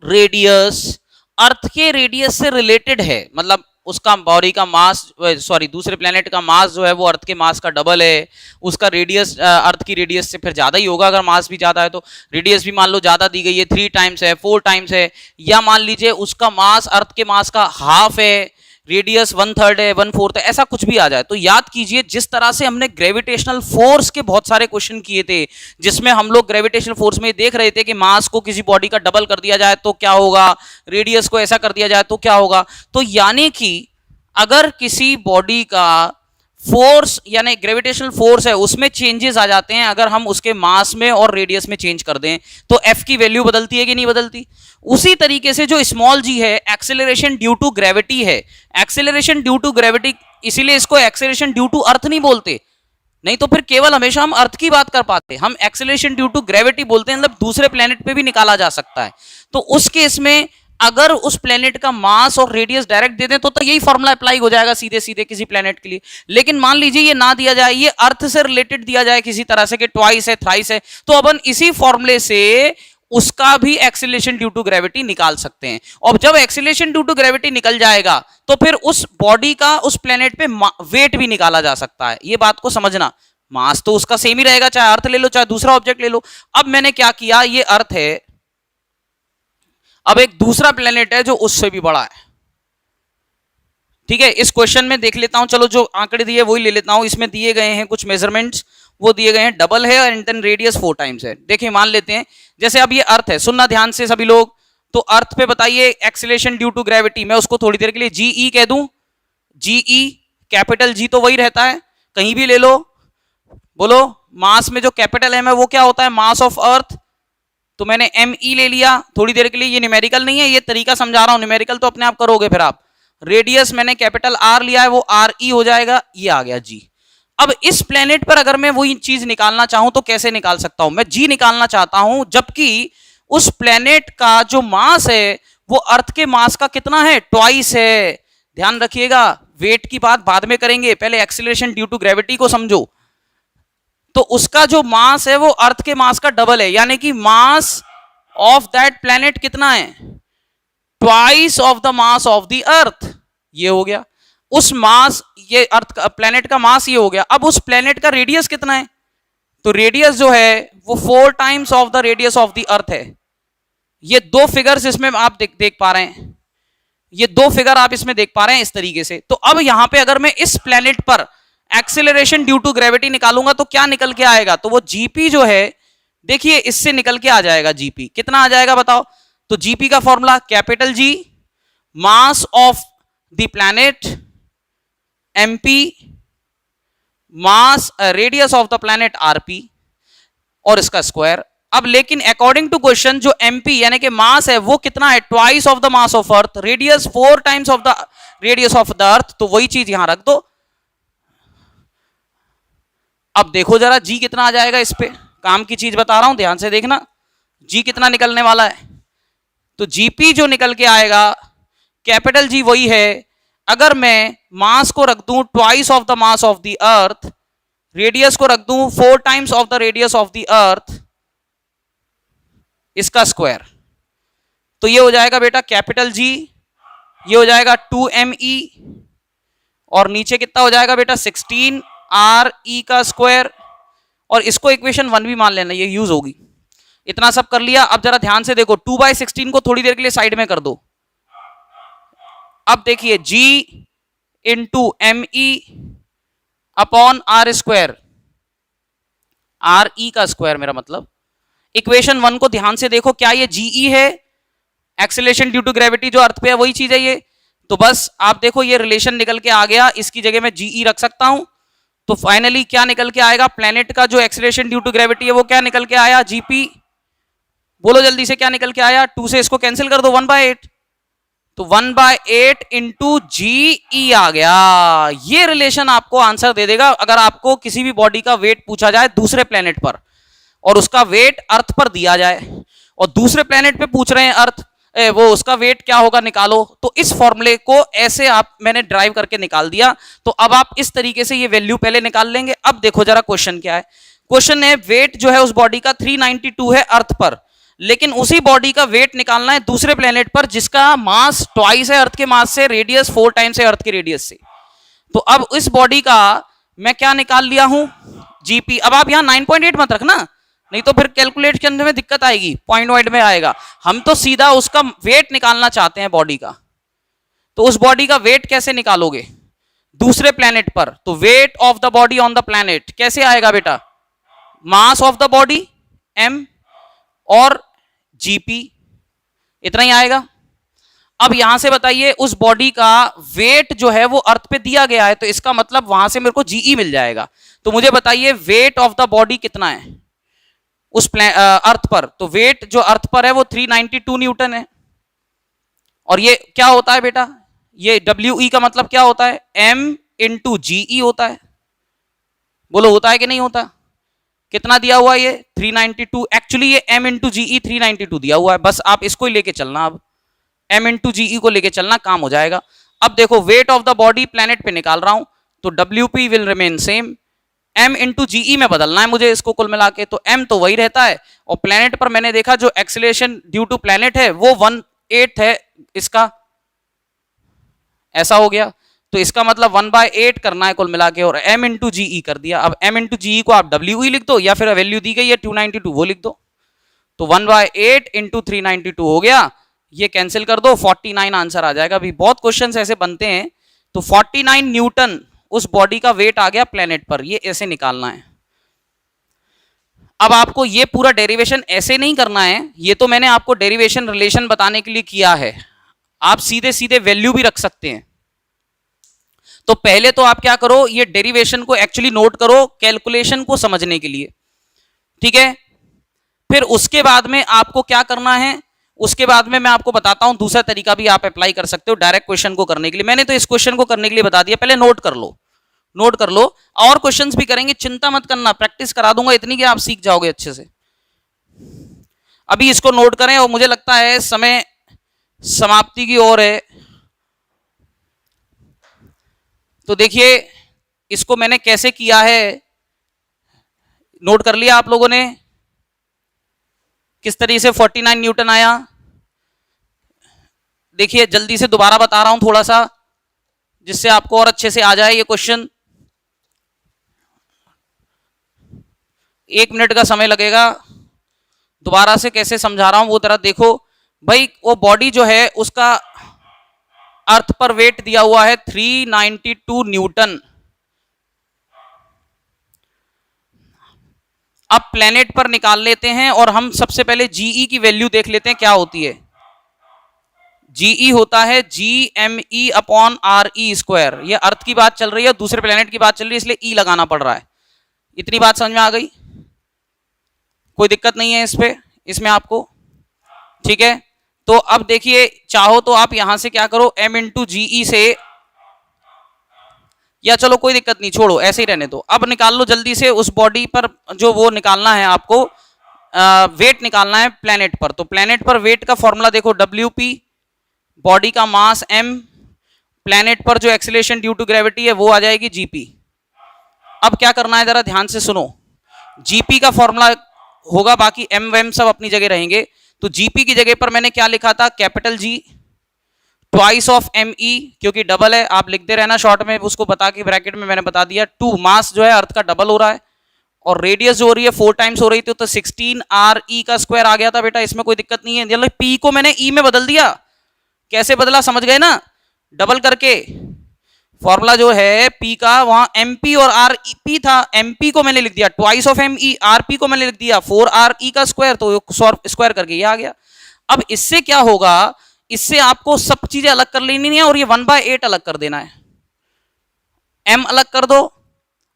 रेडियस अर्थ के रेडियस से रिलेटेड है, मतलब उसका बॉडी का मास, सॉरी दूसरे प्लेनेट का मास जो है वो अर्थ के मास का डबल है, उसका रेडियस अर्थ की रेडियस से फिर ज्यादा ही होगा अगर मास भी ज्यादा है तो, रेडियस भी मान लो ज्यादा दी गई है 3 टाइम्स है 4 टाइम्स है, या मान लीजिए उसका मास अर्थ के मास का हाफ है, रेडियस 1/3 है 1/4 है, ऐसा कुछ भी आ जाए। तो याद कीजिए जिस तरह से हमने ग्रेविटेशनल फोर्स के बहुत सारे क्वेश्चन किए थे, जिसमें हम लोग ग्रेविटेशनल फोर्स में देख रहे थे कि मास को किसी बॉडी का डबल कर दिया जाए तो क्या होगा, रेडियस को ऐसा कर दिया जाए तो क्या होगा। तो यानी कि अगर किसी बॉडी का फोर्स यानी ग्रेविटेशनल फोर्स है उसमें चेंजेस आ जाते हैं, अगर हम उसके मास में और रेडियस में चेंज कर दें तो एफ की वैल्यू बदलती है कि नहीं बदलती। उसी तरीके से जो स्मॉल जी है एक्सेलरेशन ड्यू टू ग्रेविटी है, एक्सेलरेशन ड्यू टू ग्रेविटी, इसीलिए इसको एक्सेलरेशन ड्यू टू अर्थ नहीं बोलते, नहीं तो फिर केवल हमेशा हम अर्थ की बात कर पाते, हम एक्सेलरेशन ड्यू टू ग्रेविटी बोलते हैं, मतलब दूसरे प्लेनेट पे भी निकाला जा सकता है। तो उस केस में अगर उस प्लेनेट का मास और रेडियस डायरेक्ट दे दें तो यही फॉर्मूला अप्लाई हो जाएगा सीधे सीधे किसी प्लेनेट के लिए। लेकिन मान लीजिए ये ना दिया जाए, ये अर्थ से रिलेटेड दिया जाए किसी तरह से कि ट्वाइस है थ्राइस है, तो अपन इसी फॉर्मूले से उसका भी एक्सीलरेशन ड्यू टू ग्रेविटी निकाल सकते हैं। और जब एक्सीलरेशन ड्यू टू ग्रेविटी निकल जाएगा तो फिर उस बॉडी का उस प्लेनेट पे वेट भी निकाला जा सकता है। ये बात को समझना, मास तो उसका सेम ही रहेगा चाहे अर्थ ले लो चाहे दूसरा ऑब्जेक्ट ले लो। अब मैंने क्या किया, ये अर्थ है, अब एक दूसरा प्लेनेट है जो उससे भी बड़ा है, ठीक है। इस क्वेश्चन में देख लेता हूं, चलो जो आंकड़े दिए वही ले लेता हूं। इसमें दिए गए हैं कुछ मेजरमेंट्स, वो दिए गए हैं डबल है और इंटन रेडियस 4 टाइम्स है। देखिए मान लेते हैं जैसे अब ये अर्थ है, सुनना ध्यान से सभी लोग, तो अर्थ पे बताइए एक्सीलरेशन ड्यू टू ग्रेविटी, मैं उसको थोड़ी देर के लिए जीई कह दूं, जीई कैपिटल जी तो वही रहता है कहीं भी ले लो, बोलो मास में जो कैपिटल एम है वो क्या होता है, मास ऑफ अर्थ, तो मैंने एम ई ले लिया थोड़ी देर के लिए, ये न्यूमेरिकल नहीं है, ये तरीका समझा रहा हूं, न्यूमेरिकल तो अपने आप करोगे फिर आप। रेडियस मैंने कैपिटल आर लिया है, वो आर ई हो जाएगा, ये आ गया जी। अब इस प्लेनेट पर अगर मैं वही चीज निकालना चाहूं तो कैसे निकाल सकता हूं, मैं जी निकालना चाहता हूं, जबकि उस प्लेनेट का जो मास है वो अर्थ के मास का कितना है, ट्वाइस है। ध्यान रखिएगा, वेट की बात बाद में करेंगे, पहले एक्सीलरेशन ड्यू टू ग्रेविटी को समझो। तो उसका जो मास है वो अर्थ के मास का डबल है, यानी कि मास ऑफ दैट प्लेनेट कितना है, twice of the mass of the अर्थ। ये हो गया उस मास, ये अर्थ का प्लेनेट का मास ये हो गया। अब उस प्लेनेट का रेडियस कितना है, तो रेडियस जो है वो 4 times of the radius of the अर्थ है। ये दो फिगर्स इसमें आप देख पा रहे हैं, ये दो फिगर आप इसमें देख पा रहे हैं इस तरीके से। तो अब यहां पे अगर मैं इस प्लेनेट पर एक्सेलरेशन ड्यू टू ग्रेविटी निकालूंगा तो क्या निकल के आएगा, तो वो जीपी जो है देखिए इससे निकल के आ जाएगा, जीपी कितना आ जाएगा बताओ। तो जीपी का formula capital G mass of the planet, MP mass radius of the planet RP, और इसका स्क्वायर। अब लेकिन अकॉर्डिंग टू क्वेश्चन जो एमपी यानी कि मास है वो कितना है, twice of the mass of earth, radius 4 times of the radius of the earth, तो वही चीज यहां रख दो। अब देखो जरा जी कितना आ जाएगा, इस पे काम की चीज बता रहा हूं, ध्यान से देखना जी कितना निकलने वाला है। तो जीपी जो निकल के आएगा कैपिटल जी वही है, अगर मैं मास को रख दूं twice of the mass of the earth, radius को रख दूं 4 times of the radius of the अर्थ, इसका स्क्वायर, तो ये हो जाएगा बेटा कैपिटल जी, ये हो जाएगा 2me, और नीचे कितना हो जाएगा बेटा 16re का स्क्वायर, और इसको इक्वेशन 1 भी मान लेना, ये यूज होगी। इतना सब कर लिया। अब जरा ध्यान से देखो 2/16 को थोड़ी देर के लिए साइड में कर दो। अब देखिए g into me upon are square, r e का स्क्वायर मेरा मतलब। इक्वेशन 1 को ध्यान से देखो, क्या ये जीई है, एक्सेलरेशन ड्यू टू ग्रेविटी जो अर्थ पे है वही चीज है ये। तो बस आप देखो ये रिलेशन निकल के आ गया, इसकी जगह मैं जीई रख सकता हूं। तो फाइनली क्या निकल के आएगा, प्लेनेट का जो एक्सेलरेशन ड्यू टू ग्रेविटी है वो क्या निकल के आया, जीपी। बोलो जल्दी से क्या निकल के आया, 2 से इसको कैंसिल कर दो, 1/8, तो 1/8 इंटू जीई आ गया। ये रिलेशन आपको आंसर दे देगा अगर आपको किसी भी बॉडी का वेट पूछा जाए दूसरे प्लेनेट पर और उसका वेट अर्थ पर दिया जाए, और दूसरे प्लेनेट पे पूछ रहे हैं अर्थ वो उसका वेट क्या होगा निकालो, तो इस फॉर्मूले को ऐसे आप मैंने ड्राइव करके निकाल दिया। तो अब आप इस तरीके से ये वैल्यू पहले निकाल लेंगे। अब देखो जरा क्वेश्चन क्या है, क्वेश्चन है वेट जो है उस बॉडी का 392 है अर्थ पर, लेकिन उसी बॉडी का वेट निकालना है दूसरे प्लेनेट पर जिसका मास ट्वाइस है अर्थ के मास से, रेडियस 4 टाइम्स है अर्थ के रेडियस से। तो अब इस बॉडी का मैं क्या निकाल लिया हूं, जीपी। अब आप यहां 9.8 मत रखना, नहीं तो फिर कैलकुलेट करने में दिक्कत आएगी, पॉइंट वाइड में आएगा। हम तो सीधा उसका वेट निकालना चाहते हैं बॉडी का। तो उस बॉडी का वेट कैसे निकालोगे दूसरे प्लेनेट पर, तो wait of the body on the planet कैसे आएगा बेटा, मास ऑफ द बॉडी m और जीपी, इतना ही आएगा। अब यहां से बताइए उस बॉडी का वेट जो है वो अर्थ पे दिया गया है, तो इसका मतलब वहां से मेरे को जीई मिल जाएगा। तो मुझे बताइए वेट ऑफ द बॉडी कितना है उस अर्थ पर, तो वेट जो अर्थ पर है वो 392 न्यूटन है। और ये क्या होता है बेटा, ये डब्ल्यू का मतलब क्या होता है, m इंटू जीई होता है। बोलो होता है कि नहीं होता, कितना दिया हुआ है ये 392, एक्चुअली ये m इंटू जीई 392 दिया हुआ है, बस आप इसको ही लेके चलना, अब m इंटू जीई को लेके चलना, काम हो जाएगा। अब देखो wait of the body planet पे निकाल रहा हूं, तो WP will remain same, m into GE में बदलना है मुझे इसको कुल मिला के, तो m तो वही रहता है, और प्लेनेट पर मैंने देखा जो एक्सेलरेशन ड्यू टू प्लेनेट है वो 1/8 है इसका, ऐसा हो गया। तो इसका मतलब 1/8 करना है कुल मिला के, और m इंटू जीई कर दिया। अब m इंटू जीई को आप WE लिख दो, या फिर वैल्यू दी गई है 292 वो लिख दो, तो 1/8 इंटू 392 हो गया। ये कैंसिल कर दो, 49 आंसर आ जाएगा। अभी बहुत क्वेश्चंस ऐसे बनते हैं। तो 49 न्यूटन उस बॉडी का वेट आ गया प्लेनेट पर, ये ऐसे निकालना है। अब आपको ये पूरा डेरिवेशन ऐसे नहीं करना है, ये तो मैंने आपको डेरिवेशन रिलेशन बताने के लिए किया है, आप सीधे सीधे वैल्यू भी रख सकते हैं। तो पहले तो आप क्या करो, ये डेरिवेशन को एक्चुअली नोट करो कैलकुलेशन को समझने के लिए, ठीक है। फिर उसके बाद में आपको क्या करना है, उसके बाद में मैं आपको बताता हूं दूसरा तरीका भी आप अप्लाई कर सकते हो डायरेक्ट क्वेश्चन को करने के लिए। मैंने तो इस क्वेश्चन को करने के लिए बता दिया, पहले नोट कर लो, नोट कर लो। और क्वेश्चंस भी करेंगे, चिंता मत करना, प्रैक्टिस करा दूंगा इतनी कि आप सीख जाओगे अच्छे से। अभी इसको नोट करें, और मुझे लगता है समय समाप्ति की ओर है। तो देखिए इसको मैंने कैसे किया है, नोट कर लिया आप लोगों ने किस तरीके से 49 न्यूटन आया? देखिए जल्दी से दोबारा बता रहा हूं थोड़ा सा, जिससे आपको और अच्छे से आ जाए ये क्वेश्चन। 1 मिनट का समय लगेगा, दोबारा से कैसे समझा रहा हूं वो तरह देखो भाई। वो बॉडी जो है उसका अर्थ पर वेट दिया हुआ है 392 न्यूटन। अब प्लेनेट पर निकाल लेते हैं और हम सबसे पहले जीई की वैल्यू देख लेते हैं क्या होती है। जीई होता है GME अपॉन RE स्क्वायर। ये अर्थ की बात चल रही है, दूसरे प्लेनेट की बात चल रही है, इसलिए ई लगाना पड़ रहा है। इतनी बात समझ में आ गई? कोई दिक्कत नहीं है इसमें आपको, ठीक है। तो अब देखिए चाहो तो आप यहां से क्या करो, M इंटू GE से, या चलो कोई दिक्कत नहीं, छोड़ो ऐसे ही रहने दो। अब निकाल लो जल्दी से उस बॉडी पर जो वो निकालना है आपको, वेट निकालना है प्लेनेट पर। तो प्लेनेट पर वेट का फॉर्मूला देखो WP, बॉडी का मास M, प्लेनेट पर जो एक्सीलरेशन ड्यू टू ग्रेविटी है वो आ जाएगी GP। अब क्या करना है जरा ध्यान से सुनो, GP का फॉर्मूला होगा, बाकी M वेम सब अपनी जगह रहेंगे। तो GP की जगह पर मैंने क्या लिखा था, capital G twice of ME, क्योंकि डबल है, आप लिखते रहना शॉर्ट में, उसको बता के ब्रैकेट में मैंने बता दिया। 2 मास जो है अर्थ का डबल हो रहा है, और रेडियस जो हो रही है 4 टाइम्स हो रही थी, तो 16 RE का स्क्वायर आ गया था बेटा, इसमें कोई दिक्कत नहीं है। P को मैंने E में बदल दिया, कैसे बदला समझ गए ना, डबल करके। फॉर्मूला जो है P का वहां MP और RP था, MP को मैंने लिख दिया ट्वाइस ऑफ ME, RP को मैंने लिख दिया 4RE का स्क्वायर, तो स्क्वायर करके ये आ गया। अब इससे क्या होगा, इससे आपको सब चीजें अलग कर लेनी है और ये 1/8 अलग कर देना है। M अलग कर दो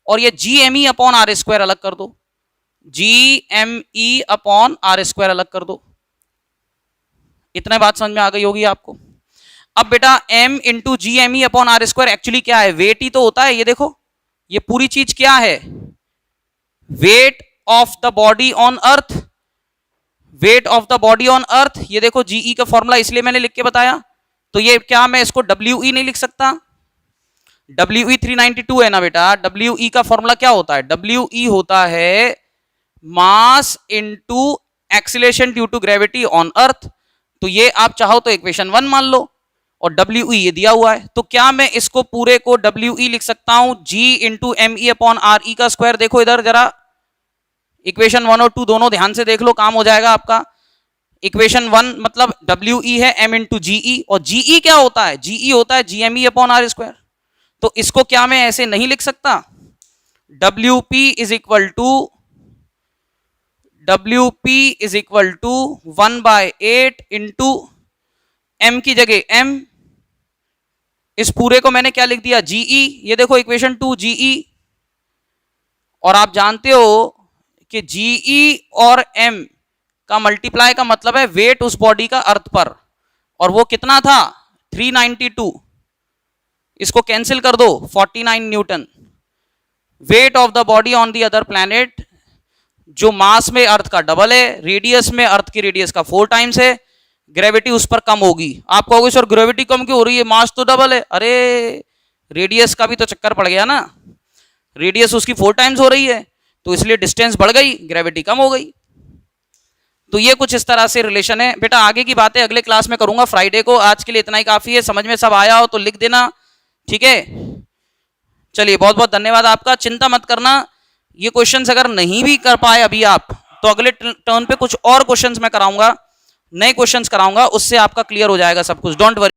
और ये GME अपॉन R स्क्वायर अलग कर दो, GME अपॉन R स्क्वायर अलग कर दो। इतना बात समझ में आ गई होगी आपको। अब बेटा M into GME upon R square actually क्या है, वेट ही तो होता है। ये देखो ये पूरी चीज क्या है, wait of the body on earth, wait of the body on earth. ये देखो जीई का फॉर्मूला इसलिए मैंने लिख के बताया। तो ये क्या मैं इसको WE नहीं लिख सकता, WE 392 है ना बेटा। WE का फॉर्मूला क्या होता है, WE होता है mass into acceleration due to gravity on earth. तो ये आप चाहो तो इक्वेशन 1 मान लो, और WE ये दिया हुआ है। तो क्या मैं इसको पूरे को WE लिख सकता हूं, G into ME upon RE का स्क्वायर। देखो इधर जरा इक्वेशन 1 और 2 दोनों ध्यान से देख लो, काम हो जाएगा आपका। इक्वेशन 1 मतलब WE है M इंटू GE, और GE क्या होता है, GE होता है GME अपॉन R स्क्वायर। तो इसको क्या मैं ऐसे नहीं लिख सकता, WP is equal to 1/8 into M की जगह M, इस पूरे को मैंने क्या लिख दिया GE। ये देखो इक्वेशन 2 GE, और आप जानते हो कि GE और M का मल्टीप्लाई का मतलब है वेट उस बॉडी का अर्थ पर, और वो कितना था 392। इसको कैंसिल कर दो, 49 Newton. Wait of the body on the other planet, जो मास में अर्थ का डबल है, रेडियस में अर्थ की रेडियस का 4 टाइम्स है, ग्रेविटी उस पर कम होगी। आप कहोगे सर ग्रेविटी कम क्यों हो रही है, मास तो डबल है। अरे रेडियस का भी तो चक्कर पड़ गया ना, रेडियस उसकी 4 टाइम्स हो रही है, तो इसलिए डिस्टेंस बढ़ गई, ग्रेविटी कम हो गई। तो ये कुछ इस तरह से रिलेशन है बेटा। आगे की बातें अगले क्लास में करूंगा फ्राइडे को, आज के लिए इतना ही काफी है। समझ में सब आया हो तो लिख देना, ठीक है। चलिए बहुत बहुत धन्यवाद आपका, चिंता मत करना। ये क्वेश्चंस अगर नहीं भी कर पाए अभी आप, तो अगले टर्न पे कुछ और क्वेश्चंस मैं कराऊंगा, नए क्वेश्चंस कराऊंगा, उससे आपका क्लियर हो जाएगा सब कुछ, डोंट वरी।